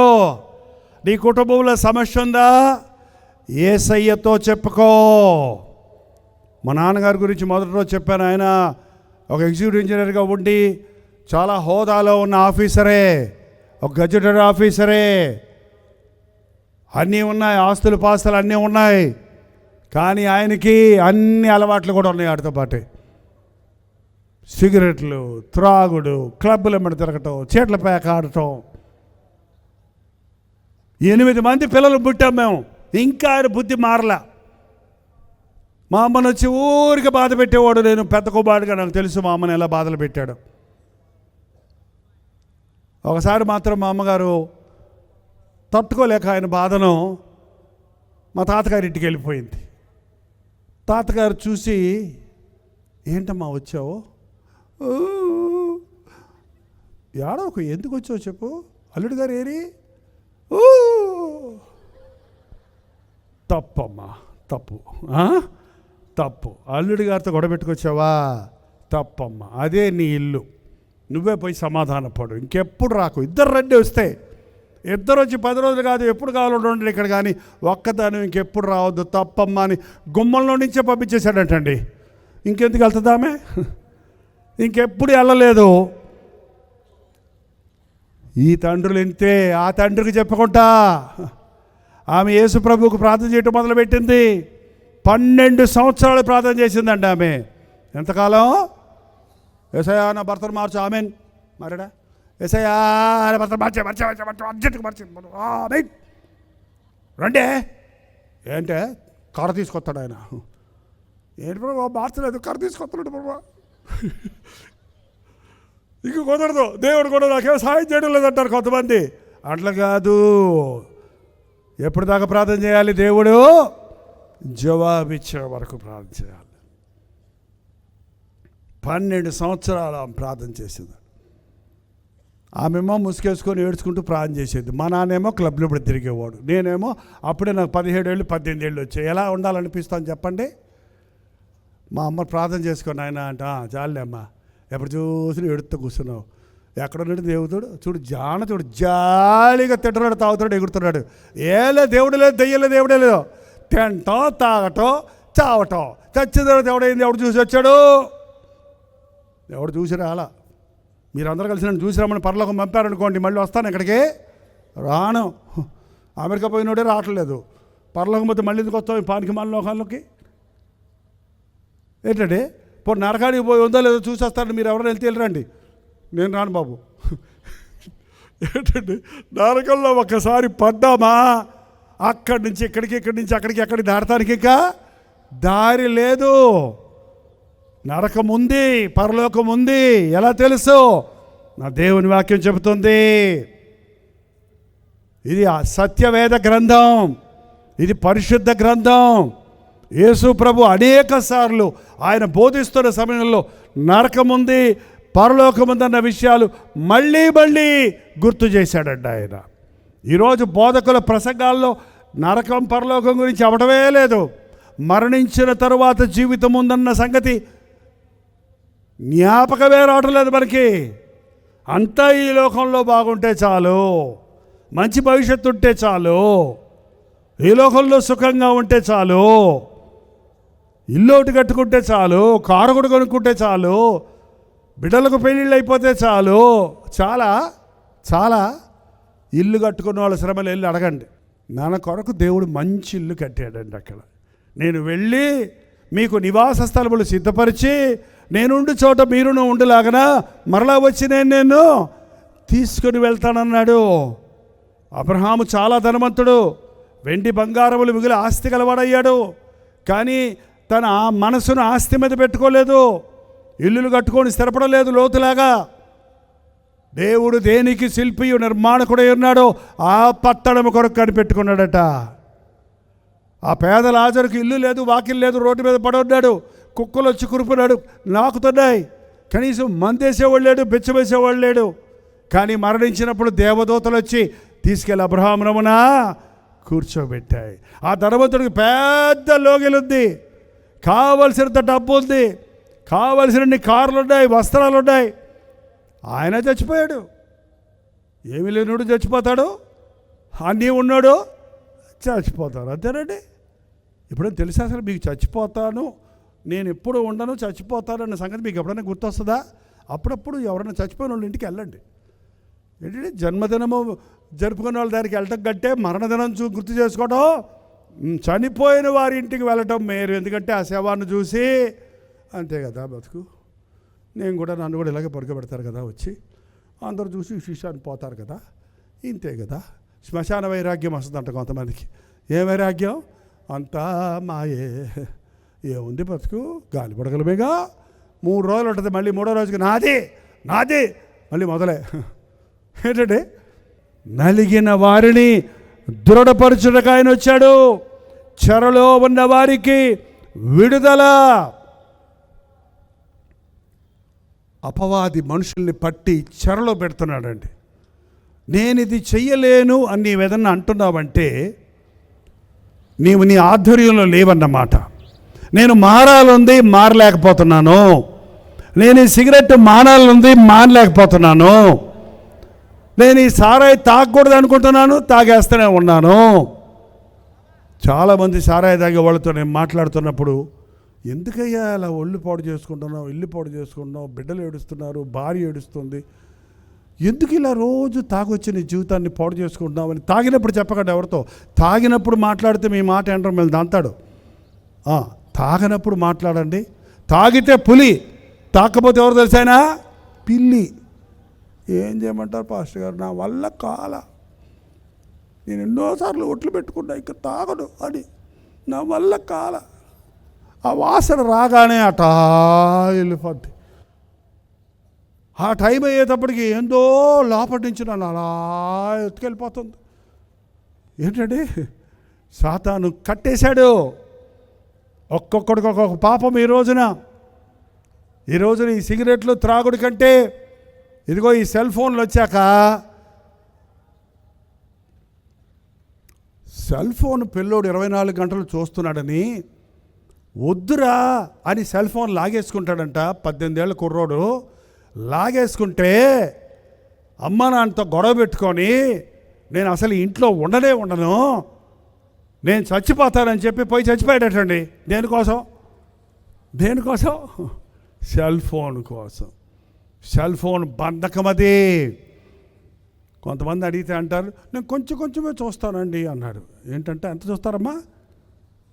నీ కుటుంబంలో సమస్య ఉందా? యేసయ్యతో చెప్పుకో. మా నాన్నగారి గురించి మొదటి రోజు చెప్పాను. ఆయన ఒక ఎగ్జిక్యూటివ్ ఇంజనీర్గా ఉండి చాలా హోదాలో ఉన్న ఆఫీసరే, ఒక గజెటెడ్ ఆఫీసరే. అన్నీ ఉన్నాయి, ఆస్తులు పాస్తులు అన్నీ ఉన్నాయి. కానీ ఆయనకి అన్ని అలవాట్లు కూడా ఉన్నాయి. వాటితో పాటే సిగరెట్లు, త్రాగుడు, క్లబ్బుల మీద తిరగటం, చీట్ల పేక ఆడటం. 8 మంది పిల్లలు పుట్టాం మేము. ఇంకా ఆయన బుద్ధి మారలా. మా అమ్మను వచ్చి ఊరికి బాధ పెట్టేవాడు. నేను పెద్ద కుమారుడిగా నాకు తెలుసు మా అమ్మని ఎలా బాధలు పెట్టాడు. ఒకసారి మాత్రం మా అమ్మగారు తట్టుకోలేక ఆయన బాధను మా తాతగారి ఇంటికి వెళ్ళిపోయింది. తాతగారు చూసి, ఏంటమ్మా వచ్చావు? ఏడవకు, ఎందుకు వచ్చావు చెప్పు, అల్లుడు గారు ఏరి? తప్పమ్మా, తప్పు తప్పు. అల్లుడి గారితో గొడవ పెట్టుకొచ్చావా? తప్పమ్మా, అదే నీ ఇల్లు, నువ్వే పోయి సమాధానపడు, ఇంకెప్పుడు రాకు. ఇద్దరు రండి, వస్తే ఇద్దరు వచ్చి 10 రోజులు కాదు, ఎప్పుడు కావాలో ఉండండి ఇక్కడ, కానీ ఒక్కదాని ఇంకెప్పుడు రావద్దు, తప్పమ్మా అని గుమ్మంలో నుంచే పంపించేశాడంటండి. ఇంకెందుకు వెళ్తుందామే? ఇంకెప్పుడు వెళ్ళలేదు. ఈ తండ్రులు ఇంతే. ఆ తండ్రికి చెప్పుకుంటా ఆమె యేసు ప్రభువుకు ప్రార్థన చేయటం మొదలుపెట్టింది. 12 సంవత్సరాలు ప్రార్థన చేసిందండి ఆమె. ఎంతకాలం? యేసయ్యా నా భర్తను మార్చు, ఆమెన్ మరడా, యేసయ్యా నా భర్తను మార్చే అర్జెంట్గా మార్చి రండి. ఏంటే కర్ర తీసుకొస్తాడు ఆయన. ఏంటి బాబా మార్చలేదు, కర్ర తీసుకొస్తున్నాడు బాబా. ఇంక కుదరదు, దేవుడు కూడా నాకేమో సాయం చేయడం లేదంటారు కొంతమంది. అట్లా కాదు, ఎప్పటిదాకా ప్రార్థన చేయాలి? దేవుడు జవాబిచ్చే వరకు ప్రార్థన చేయాలి. 12 సంవత్సరాలు ఆమె ప్రార్థన చేసింది. ఆమెమో ముసుకేసుకొని ఏడ్చుకుంటూ ప్రార్థన చేసేది. మా నాన్నేమో క్లబ్లో ఇప్పుడు తిరిగేవాడు. నేనేమో అప్పుడే నాకు 17 ఏళ్ళు 18 ఏళ్ళు వచ్చాయి. ఎలా ఉండాలనిపిస్తాను చెప్పండి? మా అమ్మ ప్రార్థన చేసుకొని ఆయన అంట, చాలే అమ్మ, ఎప్పుడు చూసి ఎడుతూ కూర్చున్నావు, ఎక్కడున్నాడు దేవుడు? చూడు చూడు జాలిగా తింటున్నాడు, తాగుతున్నాడు, ఎగురుతున్నాడు. ఏలే దేవుడు లేదు, దెయ్యం లేదు, దేవుడే లేదు. తింటాం, తాగటం, చావటం. చచ్చిన తర్వాత ఎవడైంది? ఎవడు చూసి వచ్చాడు? ఎవడు చూసి రాలా? మీరందరూ కలిసి నన్ను చూసి రమ్మని పరలోకం పంపారనుకోండి, మళ్ళీ వస్తాను ఇక్కడికి రాను. అమెరికా పోయినోడే రావట్లేదు. పరలోకం పోతే మళ్ళీ ఎందుకు వస్తాం ఈ పానికి మన లోకాల్లోకి? ఏంటండి ఇప్పుడు నరకానికి పోయి ఉందో లేదో చూసి వస్తారండి. మీరు ఎవరైనా వెళ్తే వెళ్ళరండి, నేను రాను బాబు. ఏంటండి నరకంలో ఒక్కసారి పడ్డామా అక్కడి నుంచి ఇక్కడికి, ఇక్కడి నుంచి అక్కడికి, ఎక్కడికి దాటడానికి ఇంకా దారి లేదు. నరకం ఉంది, పరలోకం ఉంది. ఎలా తెలుసు? నా దేవుని వాక్యం చెబుతుంది. ఇది సత్యవేద గ్రంథం, ఇది పరిశుద్ధ గ్రంథం. యేసు ప్రభు అనేక సార్లు ఆయన బోధిస్తున్న సమయంలో నరకం ఉంది, పరలోకం ఉందన్న విషయాలు మళ్ళీ మళ్ళీ గుర్తు చేశాడండి ఆయన. ఈరోజు బోధకుల ప్రసంగాల్లో నరకం పరలోకం గురించి అవడమే లేదు. మరణించిన తరువాత జీవితం ఉందన్న సంగతి జ్ఞాపకమే రావటం లేదు మనకి. అంతా ఈ లోకంలో బాగుంటే చాలు, మంచి భవిష్యత్తు ఉంటే చాలు, ఈ లోకంలో సుఖంగా ఉంటే చాలు, ఇల్లు ఒకటి కట్టుకుంటే చాలు, కారు కూడా కొనుక్కుంటే చాలు, బిడ్డలకు పెళ్ళిళ్ళు అయిపోతే చాలు. చాలా చాలా ఇల్లు కట్టుకున్న వాళ్ళ శ్రమలు వెళ్ళి అడగండి. నా కొరకు దేవుడు మంచి ఇల్లు కట్టాడండి. అక్కడ నేను వెళ్ళి మీకు నివాస స్థలములు సిద్ధపరిచి నేనుండి చోట మీరును ఉండలాగనా మరలా వచ్చి నేను తీసుకుని వెళ్తానన్నాడు. అబ్రహాము చాలా ధనవంతుడు, వెండి బంగారములు మిగిలి ఆస్తి గలవాడయ్యాడు. కానీ తన మనసును ఆస్తి మీద పెట్టుకోలేదు, ఇల్లులు కట్టుకొని స్థిరపడలేదు లోతులాగా. దేవుడు దేనికి శిల్పియు నిర్మాణకుడై ఉన్నాడో ఆ పట్టణము కొరకు కనిపెట్టుకున్నాడట. ఆ పేద లాజరుకి ఇల్లు లేదు, వాకిల్ లేదు, రోడ్డు మీద పడున్నాడు, కుక్కలు వచ్చి కురుపున్నాడు, నాకుతున్నాయి. కనీసం మందేసేవాళ్ళు లేడు, బెచ్చవేసేవాళ్ళు లేడు. కానీ మరణించినప్పుడు దేవదూతలు వచ్చి తీసుకెళ్ళి అబ్రహామునమున కూర్చోబెట్టాయి. ఆ ధనవంతుడికి పెద్ద లోగిలుంది, కావలసినంత డబ్బు ఉంది, కావలసినన్ని కార్లు ఉన్నాయి, వస్త్రాలు ఉన్నాయి. ఆయన చచ్చిపోయాడు. ఏమీ లేనివాడు చచ్చిపోతాడు, అన్నీ ఉన్నాడు చచ్చిపోతాడు, అంతేనండి. ఎప్పుడైనా తెలుసా అసలు మీకు చచ్చిపోతాను, నేను ఎప్పుడు ఉండను, చచ్చిపోతాను అన్న సంగతి మీకు ఎప్పుడైనా గుర్తొస్తుందా? అప్పుడప్పుడు ఎవరైనా చచ్చిపోయిన వాళ్ళ ఇంటికి వెళ్ళండి. ఏంటంటే జన్మదినము జరుపుకునే వాళ్ళ దానికి వెళ్ళటం కంటే మరణదినం గుర్తు చేసుకోవడం, చనిపోయిన వారి ఇంటికి వెళ్ళటం మేరు. ఎందుకంటే ఆ శవాన్ని చూసి అంతే కదా బతుకు. నన్ను కూడా ఇలాగే పడుకోబెడతారు కదా, వచ్చి అందరూ చూసి శిష్యాన్ని పోతారు కదా, ఇంతే కదా. శ్మశాన వైరాగ్యం వస్తుందంట కొంతమందికి. ఏ వైరాగ్యం? అంతా మాయే, ఏముంది బతుకు, గాలి పడగలమేగా. 3 రోజులు ఉంటుంది, మళ్ళీ 3వ రోజుకి నాది మళ్ళీ మొదలే. ఏంటంటే నలిగిన వారిని దృఢపరచుటకు ఆయన వచ్చాడు, చెరలో ఉన్న వారికి విడుదల. అపవాది మనుషుల్ని పట్టి చెరలో పెడుతున్నాడండి. నేను ఇది చెయ్యలేను అని నీవేదన్నా అంటున్నావంటే నీవు నీ ఆధ్వర్యంలో లేవన్నమాట. నేను మారాలంది మారలేకపోతున్నాను, నేను ఈ సిగరెట్ మానాలంది మానలేకపోతున్నాను, నేను ఈ సారాయి తాగకూడదు అనుకుంటున్నాను, తాగేస్తూనే ఉన్నాను. చాలామంది సారాయి తాగే వాళ్ళతో నేను మాట్లాడుతున్నప్పుడు, ఎందుకయ్యా అలా ఒళ్ళు పాడు చేసుకుంటున్నావు, ఇల్లు పాడు చేసుకుంటున్నావు, బిడ్డలు ఏడుస్తున్నారు, భార్య ఏడుస్తుంది, ఎందుకు ఇలా రోజు తాగొచ్చి నీ జీవితాన్ని పాడు చేసుకుంటున్నావు అని తాగినప్పుడు చెప్పకండి ఎవరితో. తాగినప్పుడు మాట్లాడితే మీ మాట ఏంటో మళ్ళీ దంతాడు. తాగినప్పుడు మాట్లాడండి. తాగితే పులి, తాకపోతే ఎవరు తెలిసైనా పిల్లి. ఏం చేయమంటారు పాస్టర్ గారు, నా వల్ల కాల, నేను ఎన్నోసార్లు ఒట్లు పెట్టుకున్నా ఇక తాగను అని, నా వల్ల కాల. ఆ వాసన రాగానే అటా వెళ్ళిపోద్ది. ఆ టైం అయ్యేటప్పటికి ఏందో లోపటి నుంచి నన్ను అలా ఎత్తుకెళ్ళిపోతుంది. ఏంటంటే సాతాను కట్టేశాడు ఒక్కొక్కడికి ఒక్కొక్క పాపం. ఈ రోజున ఈ సిగరెట్లు త్రాగుడి కంటే ఇదిగో ఈ సెల్ ఫోన్లు వచ్చాక, సెల్ ఫోన్ పిల్లోడు 24 గంటలు చూస్తున్నాడని వద్దురా అని సెల్ ఫోన్ లాగేసుకుంటాడంట. 18 ఏళ్ళ కుర్రోడు లాగేసుకుంటే అమ్మ నాన్నతో గొడవ పెట్టుకొని నేను అసలు ఇంట్లో ఉండను, నేను చచ్చిపోతానని చెప్పి పోయి చచ్చిపోయాడటండి. దేనికోసం? సెల్ ఫోన్ కోసం. సెల్ ఫోన్ బంధకం అది. కొంతమంది అడిగితే అంటారు, నేను కొంచెమే చూస్తానండి అన్నాడు. ఏంటంటే ఎంత చూస్తారమ్మా?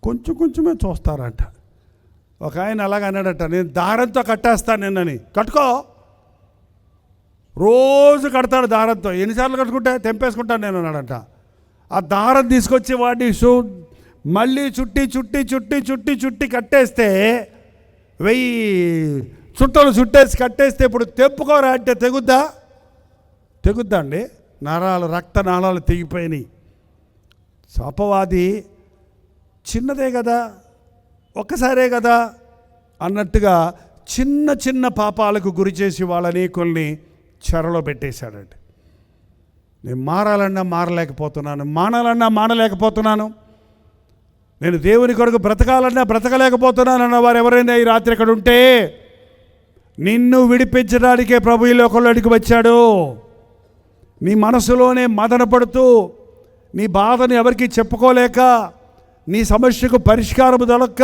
కొంచెమే చూస్తారంట. ఒక ఆయన అలాగ అన్నాడట, నేను దారంతో కట్టేస్తాను నిన్నని. కట్టుకో, రోజు కడతాడు దారంతో. ఎన్నిసార్లు కట్టుకుంటే తెంపేసుకుంటాను నేను అన్నాడంట. ఆ దారం తీసుకొచ్చి వాడిని మళ్ళీ చుట్టి కట్టేస్తే 1000 చుట్టలు చుట్టేసి కట్టేస్తే ఇప్పుడు తెప్పుకోరా అంటే తెగుద్దా అండి? రక్త నాళాలు తెగిపోయినాయి. అపవాది చిన్నదే కదా, ఒక్కసారే కదా అన్నట్టుగా చిన్న పాపాలకు గురి చేసి వాళ్ళని కొన్ని చెరలో పెట్టేశాడండి. నేను మారాలన్నా మారలేకపోతున్నాను, మానాలన్నా మానలేకపోతున్నాను, నేను దేవుని కొరకు బ్రతకాలన్నా బ్రతకలేకపోతున్నానన్న వారు ఎవరైనా ఈ రాత్రి ఇక్కడ ఉంటే, నిన్ను విడిపించడానికే ప్రభు ఈ లోకంలోకి వచ్చాడు. నీ మనసులోనే మదన పడుతూ, నీ బాధను ఎవరికి చెప్పుకోలేక, నీ సమస్యకు పరిష్కారం దొరక్క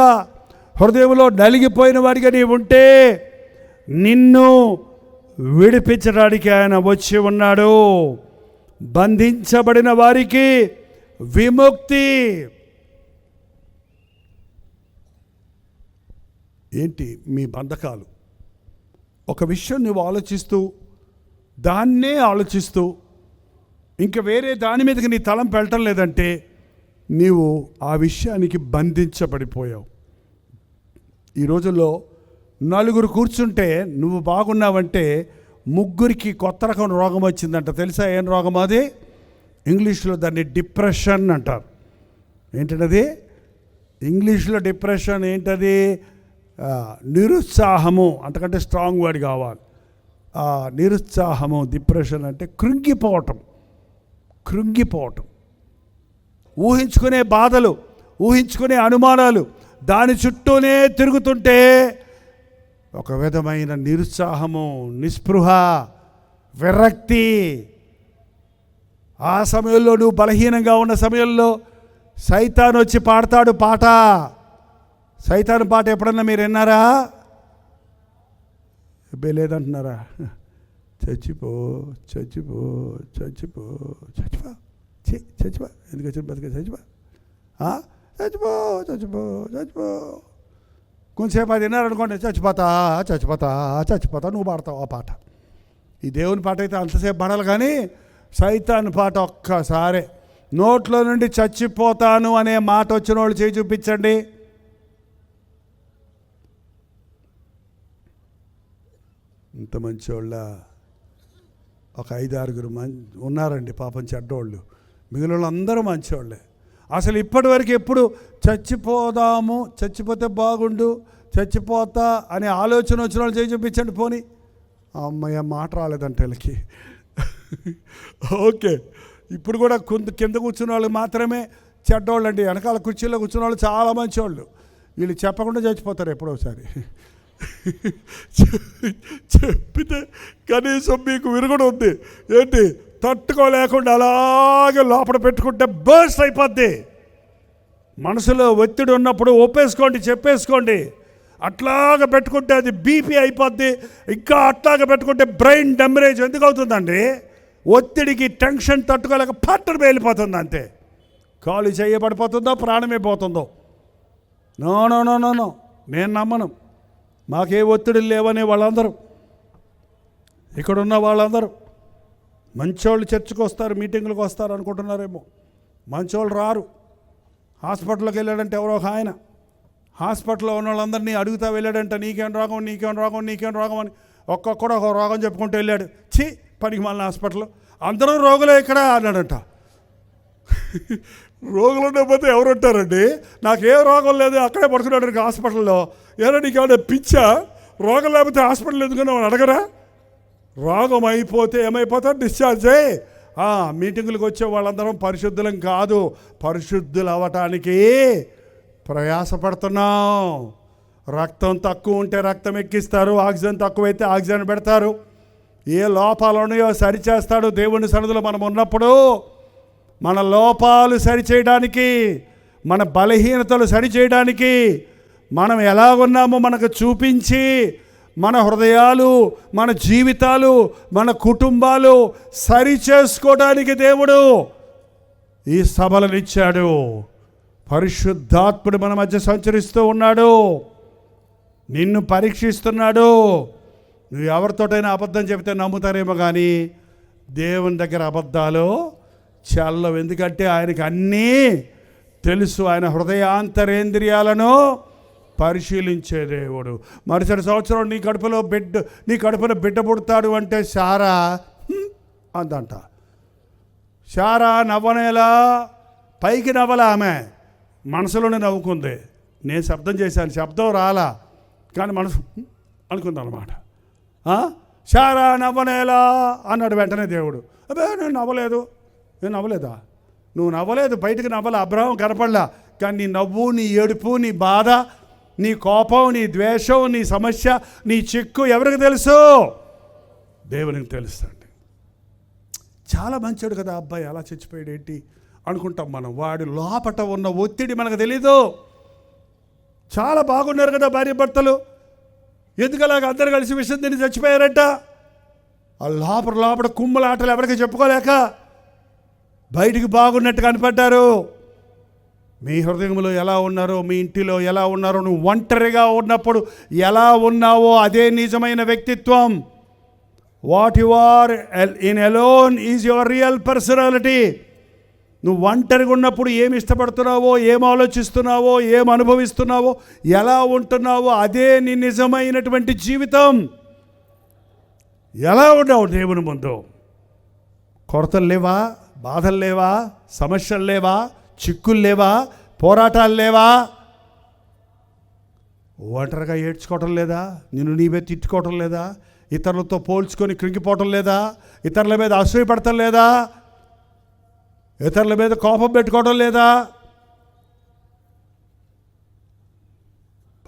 హృదయంలో నలిగిపోయిన వాడిగా నీవు ఉంటే, నిన్ను విడిపించడానికి ఆయన వచ్చి ఉన్నాడు. బంధించబడిన వారికి విముక్తి. ఏంటి మీ బంధకాలు? ఒక విషయం నువ్వు ఆలోచిస్తూ ఇంకా వేరే దాని మీదకి నీ తలం పెట్టడం లేదంటే నీవు ఆ విషయానికి బంధించబడిపోయావు. ఈ రోజుల్లో 4 కూర్చుంటే నువ్వు బాగున్నావంటే 3కి కొత్త రకం రోగం వచ్చిందంట. తెలుసా ఏం రోగం అది? ఇంగ్లీష్లో దాన్ని డిప్రెషన్ అంటారు. ఏంటది ఇంగ్లీష్లో డిప్రెషన్? ఏంటది? నిరుత్సాహము. అంతకంటే స్ట్రాంగ్ వర్డ్ కావాలి. నిరుత్సాహము, డిప్రెషన్ అంటే కృంగిపోవటం. ఊహించుకునే బాధలు, ఊహించుకునే అనుమానాలు దాని చుట్టూనే తిరుగుతుంటే ఒక విధమైన నిరుత్సాహము, నిస్పృహ, విరక్తి. ఆ సమయంలో నువ్వు బలహీనంగా ఉన్న సమయంలో సైతాను వచ్చి పాడతాడు పాట. సైతాను పాట ఎప్పుడన్నా మీరు విన్నారా? లేదంటున్నారా? చచ్చిపో చచ్చిపో చచ్చిపో చచ్చిపో చచ్చిపో ఎందుకు వచ్చిన బతికే చచ్చిపో చచ్చిపో చచ్చిపో చచ్చిపో. కొంచెంసేపు అది విన్నారనుకోండి, చచ్చిపోతా చచ్చిపోతా చచ్చిపోతా నువ్వు పాడతావు ఆ పాట. ఈ దేవుని పాట అయితే అంతసేపు పాడాలి, కానీ సైతాన్ పాట ఒక్కసారి నోట్లో నుండి చచ్చిపోతాను అనే మాట వచ్చిన వాళ్ళు చేయి చూపించండి. ఇంత మంచోళ్ళ ఒక 5-6 ఉన్నారండి పాపం చెడ్డోళ్ళు. మిగిలిన వాళ్ళు అందరూ మంచోళ్ళే. అసలు ఇప్పటివరకు ఎప్పుడు చచ్చిపోదాము, చచ్చిపోతే బాగుండు, చచ్చిపోతా అనే ఆలోచన వచ్చిన వాళ్ళు చేయి చూపించండి. పోనీ అమ్మయ్య మాట రాలేదంటే వీళ్ళకి. ఓకే, ఇప్పుడు కూడా కింద కూర్చున్న వాళ్ళు మాత్రమే చెడ్డోళ్ళు అండి. వెనకాల కుర్చీలో కూర్చున్న వాళ్ళు చాలా మంచోళ్ళు. వీళ్ళు చెప్పకుండా చచ్చిపోతారు ఎప్పుడో ఒకసారి. చెప్పితే కనీసం మీకు విరుగుడు ఉంది ఏంటి, తట్టుకోలేకుండా అలాగే లోపల పెట్టుకుంటే బర్స్ట్ అయిపోద్ది. మనసులో ఒత్తిడి ఉన్నప్పుడు ఒప్పేసుకోండి, చెప్పేసుకోండి. అట్లాగా పెట్టుకుంటే అది బీపీ అయిపోద్ది. ఇంకా అట్లాగా పెట్టుకుంటే బ్రెయిన్ డెమరేజ్ ఎందుకు అవుతుందండి? ఒత్తిడికి టెన్షన్ తట్టుకోలేక పట్టణ వెళ్ళిపోతుంది అంతే. కాలు చేయబడిపోతుందో ప్రాణమే పోతుందో. No no no no no నేను నమ్మను. మాకే ఒత్తిడిలు లేవనే వాళ్ళందరూ, ఇక్కడున్న వాళ్ళందరూ మంచోళ్ళు చర్చికి వస్తారు, మీటింగులకు వస్తారు అనుకుంటున్నారేమో. మంచోళ్ళు రారు. హాస్పిటల్కి వెళ్ళాడంటే ఎవరో ఒక ఆయన హాస్పిటల్లో ఉన్న వాళ్ళందరినీ అడుగుతా వెళ్ళాడంట, నీకేం రోగం నీకేం రోగం నీకేం రోగం అని. ఒక్కొక్కడు ఒక రోగం చెప్పుకుంటూ వెళ్ళాడు. పనికి మళ్ళీ హాస్పిటల్లో అందరూ రోగులే ఇక్కడ అన్నాడంట. రోగులు ఉండకపోతే ఎవరు ఉంటారండి? నాకేం రోగం లేదు, అక్కడే పడుకున్నాడు హాస్పిటల్లో. ఏదో నీకేమైనా పిచ్చా? రోగం లేకపోతే హాస్పిటల్ ఎందుకని వాళ్ళు అడగరా? రోగం అయిపోతే ఏమైపోతారు? డిశ్చార్జ్ అయ్యి. మీటింగులకు వచ్చే వాళ్ళందరం పరిశుద్ధులం కాదు, పరిశుద్ధులు అవ్వటానికి ప్రయాసపడుతున్నాం. రక్తం తక్కువ ఉంటే రక్తం ఎక్కిస్తారు, ఆక్సిజన్ తక్కువైతే ఆక్సిజన్ పెడతారు. ఏ లోపాలు ఉన్నాయో సరిచేస్తాడు దేవుని సన్నిధిలో మనం ఉన్నప్పుడు. మన లోపాలు సరిచేయడానికి, మన బలహీనతలు సరిచేయడానికి, మనం ఎలా ఉన్నామో మనకు చూపించి, మన హృదయాలు, మన జీవితాలు, మన కుటుంబాలు సరి చేసుకోవడానికి దేవుడు ఈ సభలను ఇచ్చాడు. పరిశుద్ధాత్ముడు మన మధ్య సంచరిస్తూ ఉన్నాడు, నిన్ను పరీక్షిస్తున్నాడు. నువ్వు ఎవరితోటైనా అబద్ధం చెబితే నమ్ముతారేమో, కానీ దేవుని దగ్గర అబద్ధాలు చల్లవు. ఎందుకంటే ఆయనకి అన్నీ తెలుసు. ఆయన హృదయాంతరేంద్రియాలను పరిశీలించే దేవుడు. మరుసటి సంవత్సరం నీ కడుపున బిడ్డ పుడతాడు అంటే శారా అందంట. శారా నవ్వనేలా, పైకి నవ్వలా, ఆమె మనసులోనే నవ్వుకుంది. నేను శబ్దం చేశాను, శబ్దం రాలా, కానీ మనసు అనుకుంది అనమాట. శారా నవ్వనేలా అన్నాడు వెంటనే దేవుడు. అబ్బే నేను నవ్వలేదు. నేను నవ్వలేదా? నువ్వు నవ్వలేదు, బయటకు నవ్వలే, అబ్రహాం కనపడలా. కానీ నీ నవ్వు, నీ ఏడుపు, నీ బాధ, నీ కోపం, నీ ద్వేషం, నీ సమస్య, నీ చిక్కు ఎవరికి తెలుసు? దేవునికి తెలుస్తుంది. చాలా మంచోడు కదా అబ్బాయి, అలా చచ్చిపోయాడు ఏంటి అనుకుంటాం మనం. వాడి లోపట ఉన్న ఒత్తిడి మనకు తెలీదు. చాలా బాగున్నారు కదా భార్య భర్తలు, ఎందుకు అలాగ అందరు కలిసి విషయం తిని చచ్చిపోయారట? ఆ లోపల కుమ్మలాటలు ఎవరికి చెప్పుకోలేక బయటికి బాగున్నట్టు కనపడ్డారు. మీ హృదయంలో ఎలా ఉన్నారో, మీ ఇంటిలో ఎలా ఉన్నారో, నువ్వు ఒంటరిగా ఉన్నప్పుడు ఎలా ఉన్నావో అదే నిజమైన వ్యక్తిత్వం. What you are in alone is your real personality. నువ్వు ఒంటరిగా ఉన్నప్పుడు ఏమి ఇష్టపడుతున్నావో, ఏం ఆలోచిస్తున్నావో, ఏం అనుభవిస్తున్నావో, ఎలా ఉంటున్నావో అదే నీ నిజమైనటువంటి జీవితం. ఎలా ఉన్నావు దేవుని ముందు? కొరతలు లేవా? బాధలు లేవా? సమస్యలు లేవా? చిక్కులు లేవా? పోరాటాలు లేవా? ఒంటరిగా ఏడ్చుకోవటం లేదా? నిన్ను నీవే తిట్టుకోవటం లేదా? ఇతరులతో పోల్చుకొని కృంగిపోవటం లేదా? ఇతరుల మీద అసూయపడటం లేదా? ఇతరుల మీద కోపం పెట్టుకోవడం లేదా?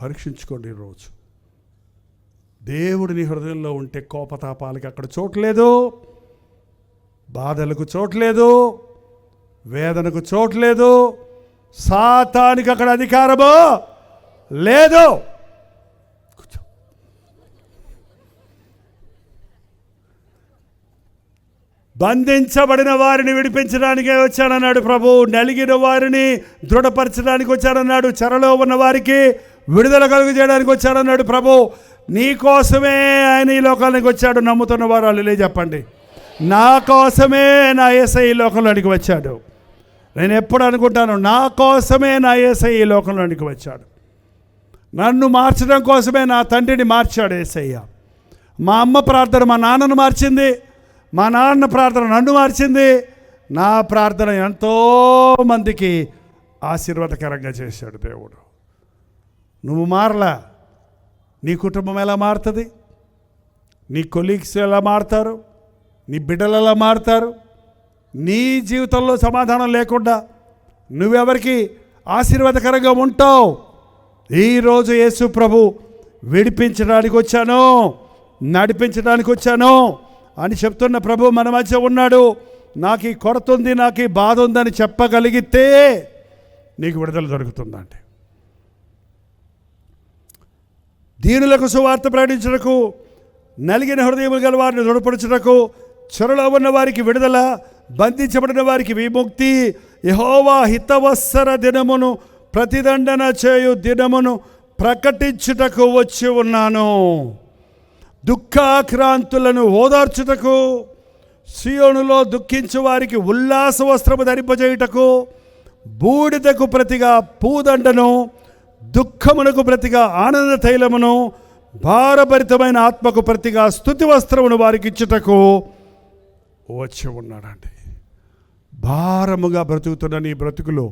పరీక్షించుకోండి ఈరోజు. దేవుడు నీ హృదయంలో ఉంటే కోపతాపాలకి అక్కడ చోటు లేదు. బాధలకు చోట్లేదు, వేదనకు చోట్లేదు, సాతానికి అక్కడ అధికారము లేదు. బంధించబడిన వారిని విడిపించడానికే వచ్చానన్నాడు ప్రభు. నలిగిన వారిని దృఢపరచడానికి వచ్చానన్నాడు. చెరలో ఉన్న వారికి విడుదల కలుగు చేయడానికి వచ్చానన్నాడు ప్రభు. నీ కోసమే ఆయన ఈ లోకానికి వచ్చాడు. నమ్ముతున్న వారు అల్లే చెప్పండి. నా కోసమే నా యేసయ్య ఈ లోకంలోనికి వచ్చాడు. నేను ఎప్పుడు అనుకుంటాను, నా కోసమే నా యేసయ్య ఈ లోకంలోనికి వచ్చాడు. నన్ను మార్చడం కోసమే నా తండ్రిని మార్చాడు యేసయ్య. మా అమ్మ ప్రార్థన మా నాన్నను మార్చింది, మా నాన్న ప్రార్థన నన్ను మార్చింది. నా ప్రార్థన ఎంతోమందికి ఆశీర్వాదకరంగా చేశాడు దేవుడు. నువ్వు మారలా, నీ కుటుంబం ఎలా మారుతుంది, నీ కొలీగ్స్ ఎలా మారుతారు, నీ బిడ్డలు ఎలా మారుతారు. నీ జీవితంలో సమాధానం లేకుండా నువ్వెవరికి ఆశీర్వాదకరంగా ఉంటావు. ఈరోజు యేసు ప్రభు విడిపించడానికి వచ్చాను, నడిపించడానికి వచ్చాను అని చెప్తున్న ప్రభు మన మధ్య ఉన్నాడు. నాకు ఈ కొరత ఉంది, నాకు ఈ బాధ ఉందని చెప్పగలిగితే నీకు విడుదల దొరుకుతుందండి. దీనులకు సువార్త ప్రకటించుటకు, నలిగిన హృదయములు గల వారిని దృఢపరచుటకు, చెరలో ఉన్న వారికి విడుదల, బంధించబడిన వారికి విముక్తి, యెహోవా హితవత్సర దినమును ప్రతిదండన చేయు దినమును ప్రకటించుటకు వచ్చి ఉన్నాను. దుఃఖాక్రాంతులను ఓదార్చుటకు, సియోనులో దుఃఖించు వారికి ఉల్లాస వస్త్రము ధరింపజేయుటకు, బూడిదకు ప్రతిగా పూదండను, దుఃఖమునకు ప్రతిగా ఆనంద తైలమును, భారభరితమైన ఆత్మకు ప్రతిగా స్తుతి వస్త్రమును వారికి ఇచ్చుటకు వచ్చి ఉన్నాడండి. భారముగా బ్రతుకుతున్న నీ బ్రతుకులో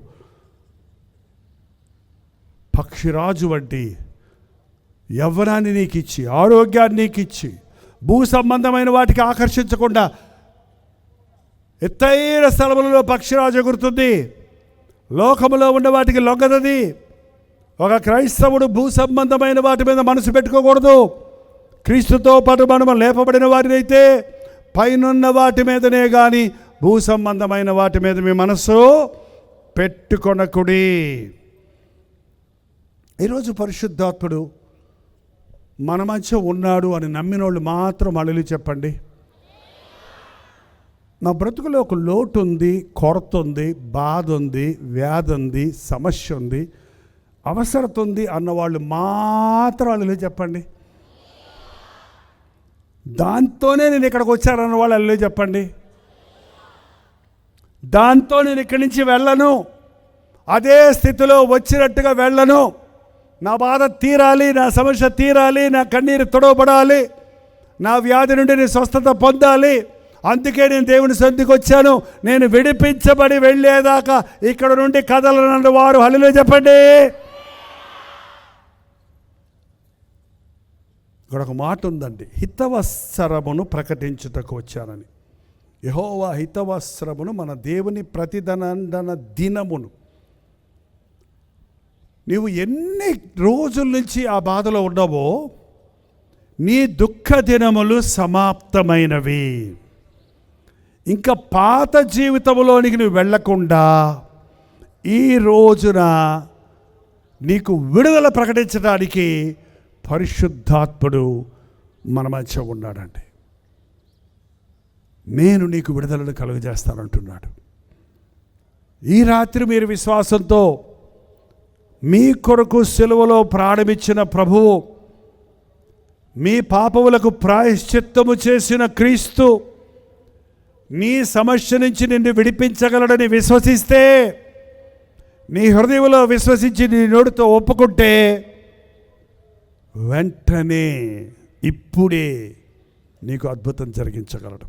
పక్షిరాజు వంటి యవ్వనాన్ని నీకు ఇచ్చి, ఆరోగ్యాన్ని నీకు ఇచ్చి, భూ సంబంధమైన వాటికి ఆకర్షించకుండా ఎత్తైన స్థలములలో పక్షిరాజు ఎగురుతుంది. లోకములో ఉన్న వాటికి లొంగదది. ఒక క్రైస్తవుడు భూ సంబంధమైన వాటి మీద మనసు పెట్టుకోకూడదు. క్రీస్తుతో పాటు మనము లేపబడిన వారినైతే పైనున్న వాటి మీదనే కానీ భూ సంబంధమైన వాటి మీద మీ మనసు పెట్టుకొనకుడి. ఈరోజు పరిశుద్ధాత్ముడు మన మధ్య ఉన్నాడు అని నమ్మినోళ్ళు మాత్రం అలలి చెప్పండి. నా బ్రతుకులో ఒక లోటు ఉంది, కొరత ఉంది, బాధ ఉంది, వ్యాధి ఉంది, సమస్య ఉంది, అవసరత ఉంది అన్నవాళ్ళు మాత్రం అలలి చెప్పండి. దాంతోనే నేను ఇక్కడికి వచ్చానన్న వాళ్ళు అల్లు చెప్పండి. దాంతో నేను ఇక్కడి నుంచి వెళ్ళను, అదే స్థితిలో వచ్చినట్టుగా వెళ్ళను. నా బాధ తీరాలి, నా సమస్య తీరాలి, నా కన్నీరు తొడవబడాలి, నా వ్యాధి నుండి నేను స్వస్థత పొందాలి. అందుకే నేను దేవుని సన్నిధికి వచ్చాను. నేను విడిపించబడి వెళ్ళేదాకా ఇక్కడ నుండి కదలనన్న వారు హల్లెలూయా చెప్పండి. ఇక్కడ ఒక మాట ఉందండి, హితవత్సరమును ప్రకటించుటకు వచ్చానని. యెహోవా హితవత్సరమును, మన దేవుని ప్రతిదండన దినమును. నీవు ఎన్ని రోజుల నుంచి ఆ బాధలో ఉన్నావో నీ దుఃఖ దినములు సమాప్తమైనవి. ఇంకా పాత జీవితంలోనికి నువ్వు వెళ్ళకుండా ఈ రోజున నీకు విడుదల ప్రకటించడానికి పరిశుద్ధాత్ముడు మన మధ్య ఉన్నాడండి. నేను నీకు విడుదలను కలుగజేస్తానంటున్నాడు. ఈ రాత్రి మీరు విశ్వాసంతో మీ కొరకు సిలువలో ప్రాణమిచ్చిన ప్రభువు, మీ పాపములకు ప్రాయశ్చిత్తము చేసిన క్రీస్తు నీ సమస్య నుంచి నిన్ను విడిపించగలడని విశ్వసిస్తే, నీ హృదయంలో విశ్వసించి నీ నోటితో ఒప్పుకుంటే వెంటనే ఇప్పుడే నీకు అద్భుతం జరిగించగలడు.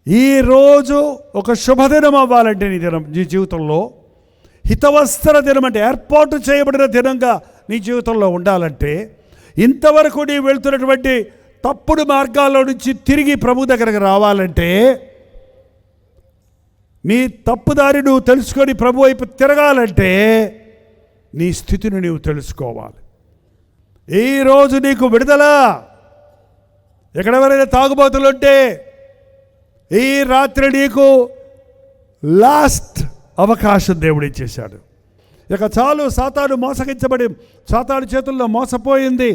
ఈరోజు ఒక శుభదినం అవ్వాలంటే నీ జీవితంలో హితవత్సర దినం అంటే ఏర్పాటు చేయబడిన దినంగా నీ జీవితంలో ఉండాలంటే, ఇంతవరకు నీ వెళ్తున్నటువంటి తప్పుడు మార్గాల్లో నుంచి తిరిగి ప్రభు దగ్గరకు రావాలంటే, నీ తప్పుదారి నువ్వు తెలుసుకొని ప్రభు వైపు తిరగాలంటే నీ స్థితిని నువ్వు తెలుసుకోవాలి. ఈరోజు నీకు విడుదల. ఎక్కడెవరైనా తాగుబోతులు ఉంటే ఈ రాత్రి నీకు లాస్ట్ అవకాశం దేవుడు ఇచ్చేశాడు. ఇక చాలు, సాతాను మోసగించబడి సాతాను చేతుల్లో మోసపోయింది.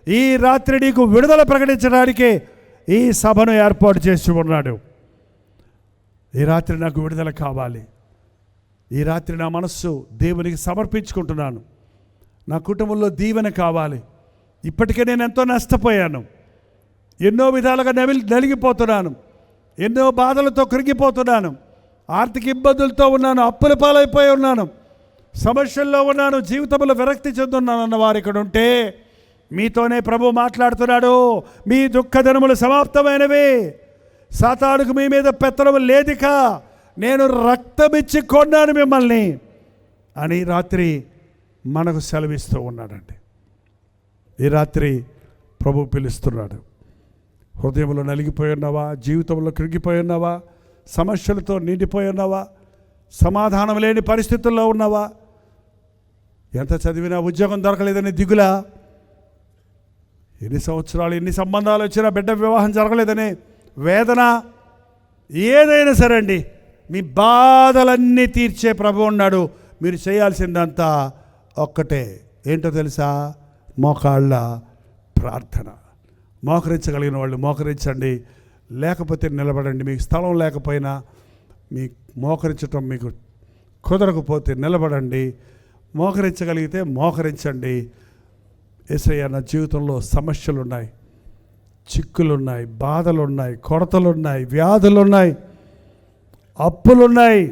ఈ రాత్రి నీకు విడుదల ప్రకటించడానికే ఈ సభను ఏర్పాటు చేసి ఉన్నాడు. ఈ రాత్రి నాకు విడుదల కావాలి. ఈ రాత్రి నా మనస్సు దేవునికి సమర్పించుకుంటున్నాను. నా కుటుంబంలో దీవెన కావాలి. ఇప్పటికే నేను ఎంతో నష్టపోయాను, ఎన్నో విధాలుగా నలిగిపోతున్నాను, ఎన్నో బాధలతో కృంగిపోతున్నాను, ఆర్థిక ఇబ్బందులతో ఉన్నాను, అప్పుల పాలైపోయి ఉన్నాను, సమస్యల్లో ఉన్నాను, జీవితంలో విరక్తి చెందున్నాను అన్న వారు ఇక్కడ ఉంటే మీతోనే ప్రభు మాట్లాడుతున్నాడు. మీ దుఃఖదినములు సమాప్తమైనవి, సాతానుకు మీ మీద పెత్తనం లేదిక, నేను రక్తమిచ్చి కొన్నాను మిమ్మల్ని అని రాత్రి మనకు సెలవిస్తూ ఉన్నాడండి. ఈ రాత్రి ప్రభు పిలుస్తున్నాడు. హృదయంలో నలిగిపోయి ఉన్నావా? జీవితంలో కృంగిపోయి ఉన్నావా? సమస్యలతో నిండిపోయి ఉన్నావా? సమాధానం లేని పరిస్థితుల్లో ఉన్నావా? ఎంత చదివినా ఉద్యోగం దొరకలేదని దిగులా? ఎన్ని సంవత్సరాలు ఎన్ని సంబంధాలు వచ్చినా బిడ్డ వివాహం జరగలేదని వేదన? ఏదైనా సరే అండి, మీ బాధలన్నీ తీర్చే ప్రభు ఉన్నాడు. మీరు చేయాల్సిందంతా ఒక్కటే, ఏంటో తెలుసా? మోకాళ్ళ ప్రార్థన. మోకరించగలిగిన వాళ్ళు మోకరించండి, లేకపోతే నిలబడండి. మీకు స్థలం లేకపోయినా, మీ మోకరించటం మీకు కుదరకపోతే నిలబడండి. మోకరించగలిగితే మోకరించండి. యేసయ్య, నా జీవితంలో సమస్యలున్నాయి, చిక్కులున్నాయి, బాధలున్నాయి, కొరతలున్నాయి, వ్యాధులున్నాయి, అప్పులున్నాయి,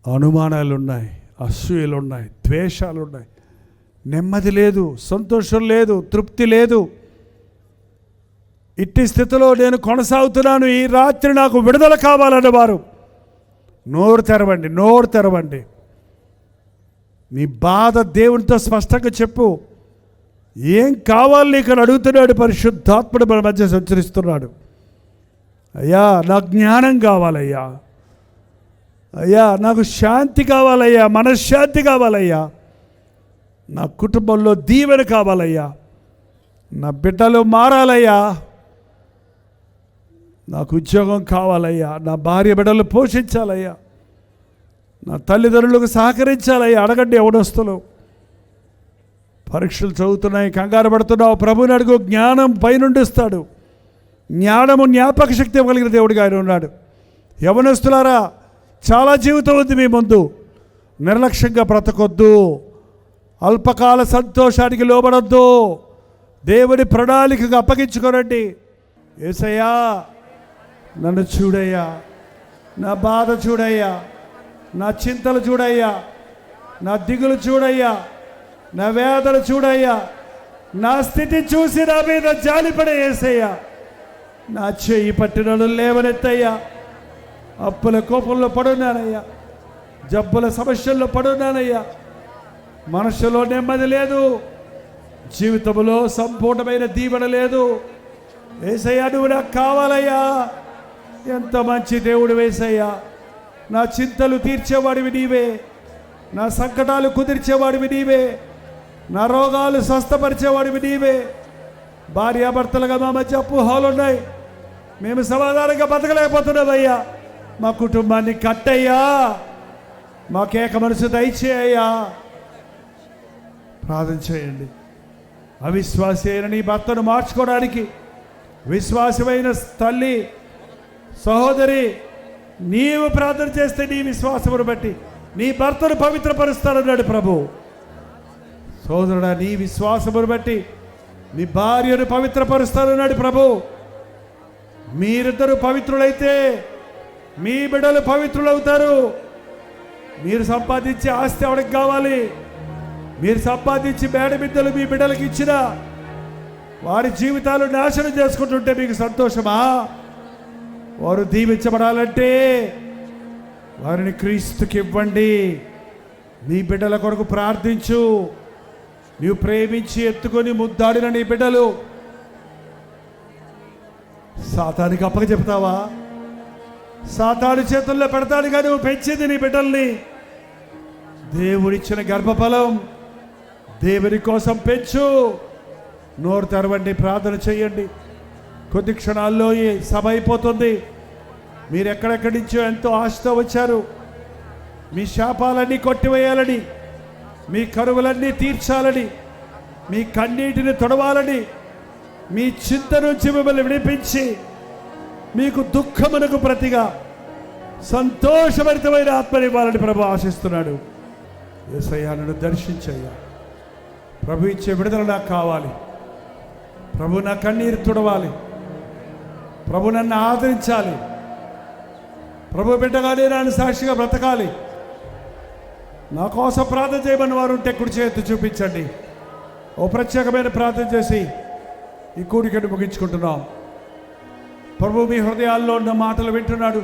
అనుమానాలున్నాయి, అసూయలున్నాయి, ద్వేషాలున్నాయి, నెమ్మది లేదు, సంతోషం లేదు, తృప్తి లేదు. ఇట్టి స్థితిలో నేను కొనసాగుతున్నాను. ఈ రాత్రి నాకు విడుదల కావాలన్న వారు నోరు తెరవండి, నోరు తెరవండి. నీ బాధ దేవునితో స్పష్టంగా చెప్పు. ఏం కావాలి నీకు అని అడుగుతున్నాడు. పరిశుద్ధాత్ముడు మన మధ్య సంచరిస్తున్నాడు. అయ్యా, నాకు జ్ఞానం కావాలయ్యా, అయ్యా నాకు శాంతి కావాలయ్యా, మనశ్శాంతి కావాలయ్యా, నా కుటుంబంలో దీవెన కావాలయ్యా, నా బిడ్డలు మారాలయ్యా, నాకు ఉద్యోగం కావాలయ్యా, నా భార్య బిడ్డలు పోషించాలయ్యా, నా తల్లిదండ్రులకు సహకరించాలయ్యా. అడగండి యవనస్తులు. పరీక్షలు చదువుతున్నాయి, కంగారు పడుతున్నావు, ప్రభుని అడుగు. జ్ఞానం పైనుండి ఇస్తాడు. జ్ఞానము జ్ఞాపక శక్తి ఇవ్వగలిగిన దేవుడిగా ఆయన ఉన్నాడు. యవనస్తులారా, చాలా జీవితం ఉంది మీ ముందు. నిర్లక్ష్యంగా బ్రతకొద్దు, అల్పకాల సంతోషానికి లోబడొద్దు, దేవుని ప్రణాళికకు అప్పగించుకోనండి. యేసయ్యా, నన్ను చూడయ్యా, నా బాధ చూడయ్యా, నా చింతలు చూడయ్యా, నా దిగులు చూడయ్యా, నా వేదన చూడయ్యా, నా స్థితి చూసి నా మీద జాలిపడే యేసయ్యా, నా చెయ్యి పట్టినను లేవనెత్తయ్యా. అప్పుల కోపంలో పడున్నానయ్యా, జబ్బుల సమస్యల్లో పడున్నానయ్యా, మనసులో నెమ్మది లేదు, జీవితంలో సంపూర్ణమైన దీవెన లేదు. యేసయ్యా, నువ్వు నాకు కావాలయ్యా. ఎంత మంచి దేవుడు యేసయ్యా. నా చింతలు తీర్చేవాడివి నీవే, నా సంకటాలు కుదిర్చేవాడివి నీవే, నా రోగాలు స్వస్థపరిచేవాడివి నీవే. భార్యాభర్తలుగా మా మధ్య అపోహలు ఉన్నాయి, మేము సమాధానంగా బతకలేకపోతున్నామయ్యా. మా కుటుంబాన్ని కట్టయ్యా, మాకేక మనసు దయచేయ్యా. ప్రార్థన చేయండి. అవిశ్వాసి అయిన నీ భర్తను మార్చుకోవడానికి విశ్వాసమైన తల్లి, సహోదరి, నీవు ప్రార్థన చేస్తే నీ విశ్వాసమును బట్టి నీ భర్తను పవిత్రపరుస్తానన్నాడు ప్రభు. సోదరుడా, నీ విశ్వాసమును బట్టి నీ భార్యను పవిత్రపరుస్తానన్నాడు ప్రభు. మీరిద్దరు పవిత్రులైతే మీ బిడ్డలు పవిత్రులవుతారు. మీరు సంపాదించే ఆస్తి ఎవరికి కావాలి? మీరు సంపాదించి మేడమిద్దలు మీ బిడ్డలకు ఇచ్చిన వారి జీవితాలు నాశనం చేసుకుంటుంటే మీకు సంతోషమా? వారు దీవించబడాలంటే వారిని క్రీస్తుకి ఇవ్వండి. నీ బిడ్డల కొరకు ప్రార్థించు. నీవు ప్రేమించి ఎత్తుకొని ముద్దాడిన నీ బిడ్డలు సాతానికి అప్పగచెప్తావా? సాతాను చేతుల్లో పెడతాడుగా నువ్వు పెంచింది నీ బిడ్డల్ని. దేవుడిచ్చిన గర్భఫలం దేవుని కోసం పెంచు. నోరు తెరవండి, ప్రార్థన చేయండి. కొద్ది క్షణాల్లో ఈ సభ అయిపోతుంది. మీరు ఎక్కడెక్కడి నుంచో ఎంతో ఆశతో వచ్చారు. మీ శాపాలన్నీ కొట్టివేయాలని, మీ కరువులన్నీ తీర్చాలని, మీ కన్నీటిని తొడవాలని, మీ చింత నుంచి మిమ్మల్ని విడిపించి మీకు దుఃఖమునకు ప్రతిగా సంతోషభరితమైన ఆత్మనివ్వాలని ప్రభు ఆశిస్తున్నాడు. యేసయ్యా, నన్ను దర్శించయ్యా. ప్రభు ఇచ్చే విడుదల నాకు కావాలి. ప్రభు నా కన్నీరు తుడవాలి. ప్రభు నన్ను ఆదరించాలి. ప్రభు బిడ్డగానే నన్ను సాక్షిగా బ్రతకాలి. నా కోసం ప్రార్థన చేయమని వారు ఉంటే కుడి చేతి చూపించండి. ఓ ప్రత్యేకమైన ప్రార్థన చేసి ఈ కూడికను ముగించుకుంటున్నాం. ప్రభు మీ హృదయాల్లో ఉన్న మాటలు వింటున్నాడు.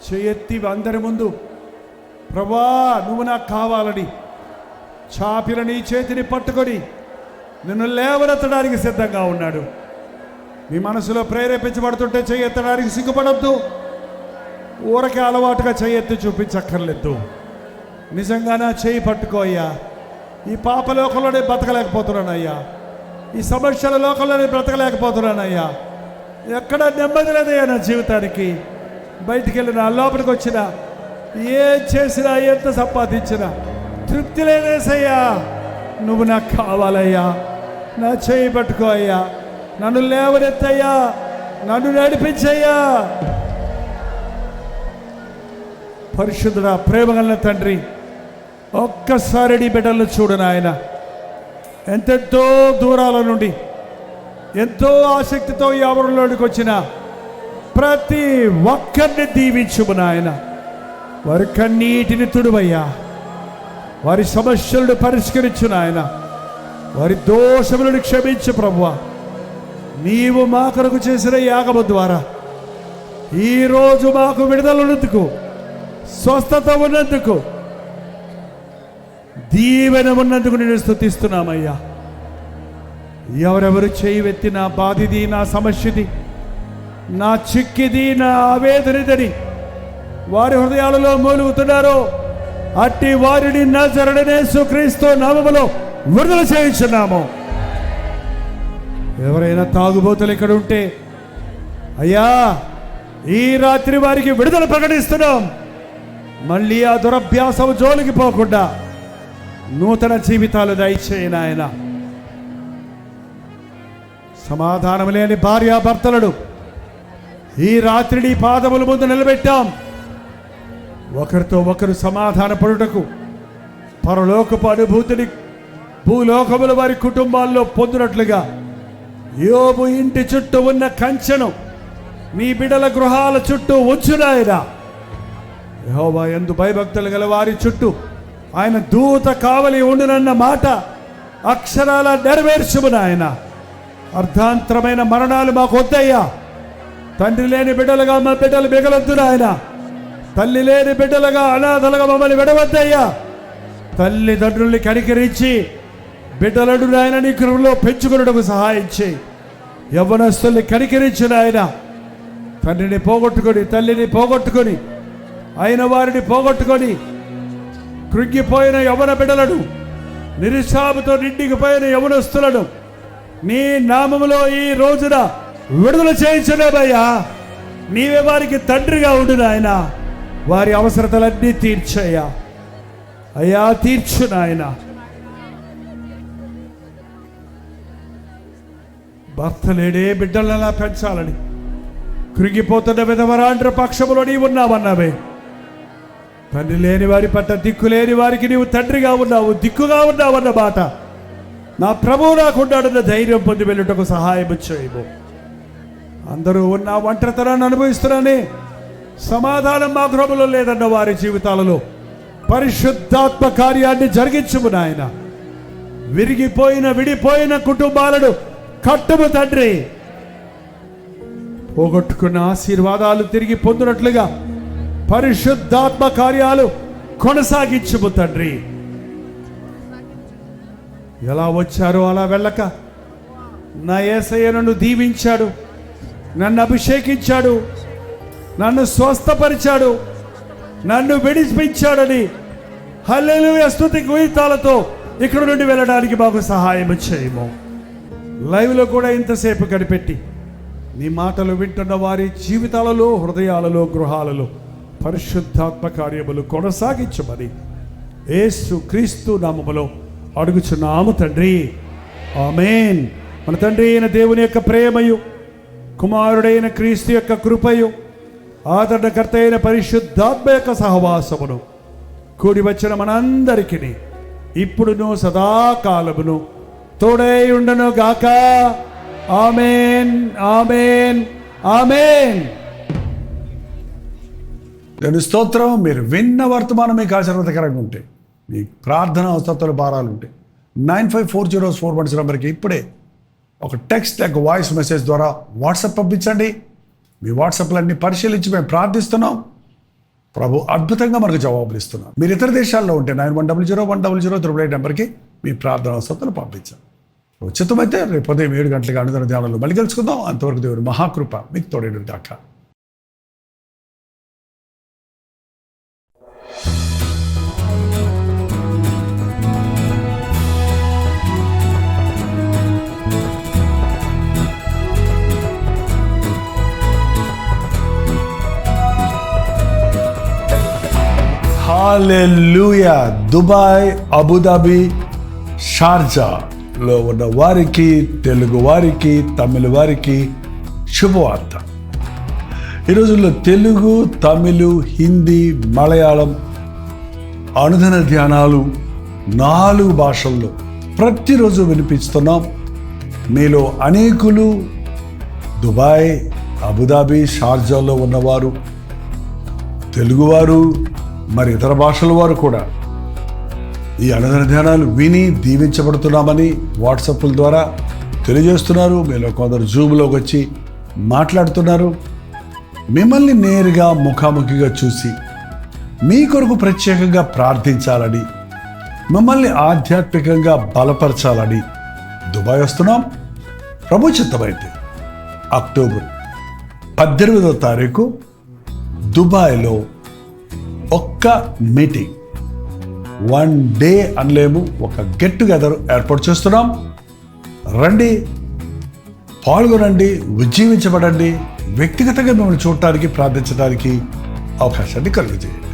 చేయెత్తి అందరి ముందు, ప్రభా నువ్వు నాకు కావాలని చాపిన నీ చేతిని పట్టుకొని నిన్ను లేవనెత్తడానికి సిద్ధంగా ఉన్నాడు. మీ మనసులో ప్రేరేపించబడుతుంటే చేయెత్తడానికి సిగ్గుపడద్దు. ఊరకే అలవాటుగా చేయెత్తి చూపించక్కర్లేదు. నిజంగా నా చేయి పట్టుకోయ్యా. ఈ పాప లోకంలోనే బ్రతకలేకపోతున్నానయ్యా. ఈ సమస్యల లోకంలోనే బ్రతకలేకపోతున్నానయ్యా. ఎక్కడ నెమ్మది లేదయ్యా నా జీవితానికి. బయటికి వెళ్ళినా, లోపలికి వచ్చినా, ఏం చేసినా, ఎంత సంపాదించినా తృప్తి లేదేసయ్యా. నువ్వు నాకు కావాలయ్యా. నా చేయి పట్టుకో అయ్యా. నన్ను లేవనెత్తయ్యా. నన్ను నడిపించయ్యా. పరిశుద్ధుడా, ప్రేమగల తండ్రి, ఒక్కసారి నీ బిడ్డలను చూడు నాయన. ఎంతెంతో దూరాల నుండి ఎంతో ఆసక్తితో ఈ ఆవరణలోనికి వచ్చిన ప్రతి ఒక్కరిని దీవించుము నాయన. వారి కన్నీటిని తుడువయ్యా. వారి సమస్యలను పరిష్కరించు నాయన. వారి దోషములను క్షమించు ప్రభువా. నీవు మా కొరకు చేసిన యాగము ద్వారా ఈరోజు మాకు విడుదల ఉన్నందుకు, స్వస్థత ఉన్నందుకు, దీవెన ఉన్నందుకు నేను స్తుతిస్తున్నామయ్యా. ఎవరెవరు చేయి వెత్తి నా బాధిది, నా సమస్యది, నా చిక్కిది, నా ఆవేదనిదని వారి హృదయాలలో మూలుగుతున్నారో అట్టి వారిని నజరేయుడైన యేసుక్రీస్తు నామములో విడుదల చేయించున్నాము. ఎవరైనా తాగుబోతులు ఇక్కడ ఉంటే అయ్యా, ఈ రాత్రి వారికి విడుదల ప్రకటిస్తున్నాం. మళ్ళీ ఆ దురభ్యాసం జోలికి పోకుండా నూతన జీవితాలు దయచేయను ఆయన. సమాధానం లేని భార్యాభర్తలను ఈ రాత్రి నీ పాదముల ముందు నిలబెట్టాం. ఒకరితో ఒకరు సమాధాన పడుటకు, పరలోకపు అనుభూతిని భూలోకముల వారి కుటుంబాల్లో పొందినట్లుగా యోబు ఇంటి చుట్టూ ఉన్న కంచెను మీ బిడ్డల గృహాల చుట్టూ ఉంచునాయనా. యెహోవా యందు భయభక్తులు గల వారి చుట్టూ ఆయన దూత కావలి ఉండునన్న మాట అక్షరాల నెరవేర్చుము నాయన. అర్ధాంతరమైన మరణాలు మాకు వద్దయ్యా. తండ్రి లేని బిడ్డలుగా మా బిడ్డలు మిగలొద్దు నాయన. తల్లి లేని బిడ్డలుగా అనాథలుగా మమ్మల్ని విడవద్దయ్యా. తల్లిదండ్రుల్ని కనికరించి బిడ్డలను నాయన నీ కృపలో పెంచుకున్నటకు సహాయం చేయి. యవ్వనస్తుల్ని కనికరించు నాయన. తండ్రిని పోగొట్టుకొని, తల్లిని పోగొట్టుకొని, అయిన వారిని పోగొట్టుకొని కృంగిపోయిన యవ్వన బిడ్డలను, నిరుత్సాహంతో నిండికిపోయిన యవ్వనస్తులను నీ నామములో ఈ రోజున విడుదల చేయించలేదయ్యా. నీవే వారికి తండ్రిగా ఉండు నాయన. వారి అవసరతలన్నీ తీర్చయ్యా. అయ్యా తీర్చు నాయన. భర్త లేడే బిడ్డలను ఎలా పెంచాలని కృంగిపోతున్న విధవరాండ్ర పక్షములో నీవు ఉన్నావన్నావే. తండ్రి లేని వారి పట్ల, దిక్కు లేని వారికి నీవు తండ్రిగా ఉన్నావు, దిక్కుగా ఉన్నావన్న మాట నా ప్రభువు నాకున్నాడన్న ధైర్యం పొంది వెళ్ళుటకు సహాయం చేయము. అందరూ ఉన్న ఒంటరితనాన్ని అనుభవిస్తున్నానే, సమాధానం మా గృహంలో లేదన్న వారి జీవితాలలో పరిశుద్ధాత్మ కార్యాన్ని జరిగించుము నాయన. విరిగిపోయిన, విడిపోయిన కుటుంబాలను కట్టుము తండ్రి. పోగొట్టుకున్న ఆశీర్వాదాలు తిరిగి పొందినట్లుగా పరిశుద్ధాత్మ కార్యాలు కొనసాగించుము తండ్రి. ఎలా వచ్చారో అలా వెళ్ళక నా యేసయ్య నన్ను దీవించాడు, నన్ను అభిషేకించాడు, నన్ను స్వస్థపరిచాడు, నన్ను విడిపించాడని హల్లెలూయా స్తుతి గీతాలతో ఇక్కడ నుండి వెళ్ళడానికి మాకు సహాయం చేయము. లైవ్లో కూడా ఇంతసేపు కనిపెట్టి నీ మాటలు వింటున్న వారి జీవితాలలో, హృదయాలలో, గృహాలలో పరిశుద్ధాత్మ కార్యములు కొనసాగించమని యేసు క్రీస్తు నామములో అడుగుచున్నాము తండ్రి, ఆమేన్. మన తండ్రి అయిన దేవుని యొక్క ప్రేమయు, కుమారుడైన క్రీస్తు యొక్క కృపయు, ఆదరణకర్త అయిన పరిశుద్ధాత్మ యొక్క సహవాసమును కూడి వచ్చిన మనందరికీ ఇప్పుడును సదాకాలమును తోడై ఉండను గాక. ఆమేన్, ఆమేన్, ఆమేన్. నేను స్తోత్రం. మీరు విన్న వర్తమానం మీకు ఆశీర్వాదకరంగా ఉంటే, మీ ప్రార్థన అవసరాలు భారాలు ఉంటే 954041 నెంబర్కి ఇప్పుడే ఒక టెక్స్ట్ లేక వాయిస్ మెసేజ్ ద్వారా వాట్సాప్ పంపించండి. మీ వాట్సాప్లన్నీ పరిశీలించి మేము ప్రార్థిస్తున్నాం. ప్రభు అద్భుతంగా మనకు జవాబులు ఇస్తున్నాం. మీరు ఇతర దేశాల్లో ఉంటే 91001008 నెంబర్కి మీ ప్రార్థన అవసరాలు పంపించండి. ఉచితమైతే రేపు ఉదయం 7 గంటలకు అనుదిన ధ్యానంలో మళ్ళీ కలుసుకుందాం. అంతవరకు దేవుడి మహాకృప మీకు తోడేడు దాకా. హల్లెలూయా. దుబాయ్, అబుదాబి, షార్జాలో ఉన్న వారికి, తెలుగు వారికి, తమిళ వారికి శుభవార్త. ఈ రోజుల్లో తెలుగు, తమిళ్, హిందీ, మలయాళం అనుదిన ధ్యానాలు 4 భాషల్లో ప్రతిరోజు వినిపిస్తున్నాం. మీలో అనేకులు దుబాయ్, అబుదాబి, షార్జాలో ఉన్నవారు, తెలుగువారు, మరి ఇతర భాషల వారు కూడా ఈ అనుదిన ధ్యానాలు విని దీవించబడుతున్నామని వాట్సాప్ల ద్వారా తెలియజేస్తున్నారు. మీలో కొందరు జూమ్లోకి వచ్చి మాట్లాడుతున్నారు. మిమ్మల్ని నేరుగా ముఖాముఖిగా చూసి మీ కొరకు ప్రత్యేకంగా ప్రార్థించాలని, మిమ్మల్ని ఆధ్యాత్మికంగా బలపరచాలని దుబాయ్ వస్తున్నాం. ప్రభు చిత్తమైతే అక్టోబర్ 18వ తారీఖు దుబాయ్లో ఒక్క మీటింగ్, 1 డే అనలేము, ఒక గెట్ టుగెదర్ ఏర్పాటు చేస్తున్నాం. రండి, పాల్గొనండి, ఉజ్జీవించబడండి. వ్యక్తిగతంగా మిమ్మల్ని చూడటానికి, ప్రార్థించడానికి అవకాశాన్ని కలుగజేయండి.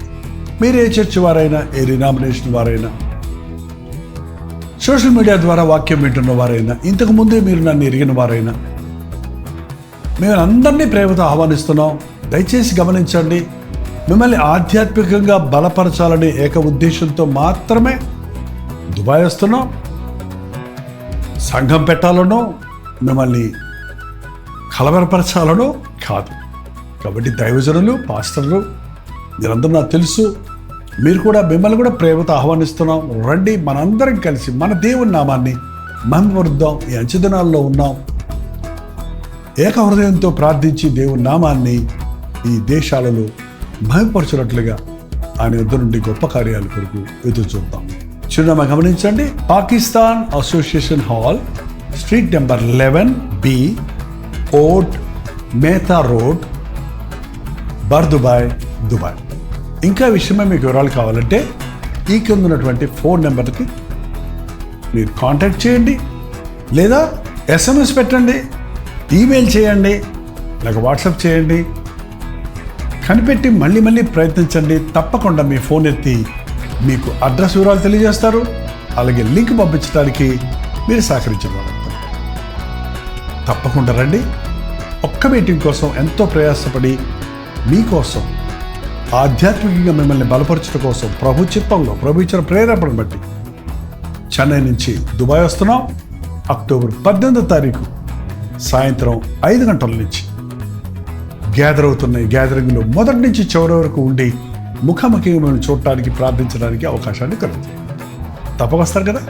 మీరు ఏ చర్చ్ వారైనా, ఏ రినామినేషన్ వారైనా, సోషల్ మీడియా ద్వారా వాక్యం వింటున్న వారైనా, ఇంతకు ముందే మీరు నన్ను ఎరిగిన వారైనా, మేము అందరినీ ప్రేమతో ఆహ్వానిస్తున్నాం. దయచేసి గమనించండి, మిమ్మల్ని ఆధ్యాత్మికంగా బలపరచాలనే ఏక ఉద్దేశంతో మాత్రమే దుబాయ్ వస్తున్నాం. సంఘం పెట్టాలనో, మిమ్మల్ని కలవరపరచాలనో కాదు. కాబట్టి దైవజనులు, పాస్టర్లు మీరందరూ నాకు తెలుసు. మిమ్మల్ని కూడా ప్రేమతో ఆహ్వానిస్తున్నాం. రండి, మనందరం కలిసి మన దేవుని నామాన్ని మహిమపరుద్దాం. ఈ అంచెదినాల్లో ఉన్నాం. ఏక హృదయంతో ప్రార్థించి దేవుని నామాన్ని ఈ దేశాలలో మహిమపరచినట్లుగా ఆయన యుద్ధ నుండి గొప్ప కార్యాల కొరకు ఎదురు చూద్దాం. చిరునామా గమనించండి. Pakistan association hall, street number 11B, Oud Metha road, Bur Dubai, Dubai. ఇంకా విషయమే మీకు వివరాలు కావాలంటే ఈ కింద ఉన్నటువంటి ఫోన్ నెంబర్కి మీరు కాంటాక్ట్ చేయండి, లేదా SMS పెట్టండి, ఈమెయిల్ చేయండి, లేక వాట్సాప్ చేయండి. కనిపెట్టి మళ్ళీ ప్రయత్నించండి. తప్పకుండా మీ ఫోన్ ఎత్తి మీకు అడ్రస్ వివరాలు తెలియజేస్తారు. అలాగే లింక్ పంపించడానికి మీరు సహకరించగలరు. తప్పకుండా రండి. ఒక్క మీటింగ్ కోసం ఎంతో ప్రయాసపడి మీకోసం ఆధ్యాత్మికంగా మిమ్మల్ని బలపరచడం కోసం ప్రభు చిత్తంలో, ప్రభు ఇచ్చిన ప్రేరేపణ బట్టి చెన్నై నుంచి దుబాయ్ వస్తున్నాం. అక్టోబర్ 18వ తారీఖు సాయంత్రం 5 గంటల నుంచి గ్యాదర్ అవుతున్నాయి. గ్యాదరింగ్లో మొదటి నుంచి చివరి వరకు ఉండి ముఖాముఖిగా మిమ్మల్ని చూడటానికి, ప్రార్థించడానికి అవకాశాన్ని కలుగుతుంది. తప్పకొస్తారు కదా.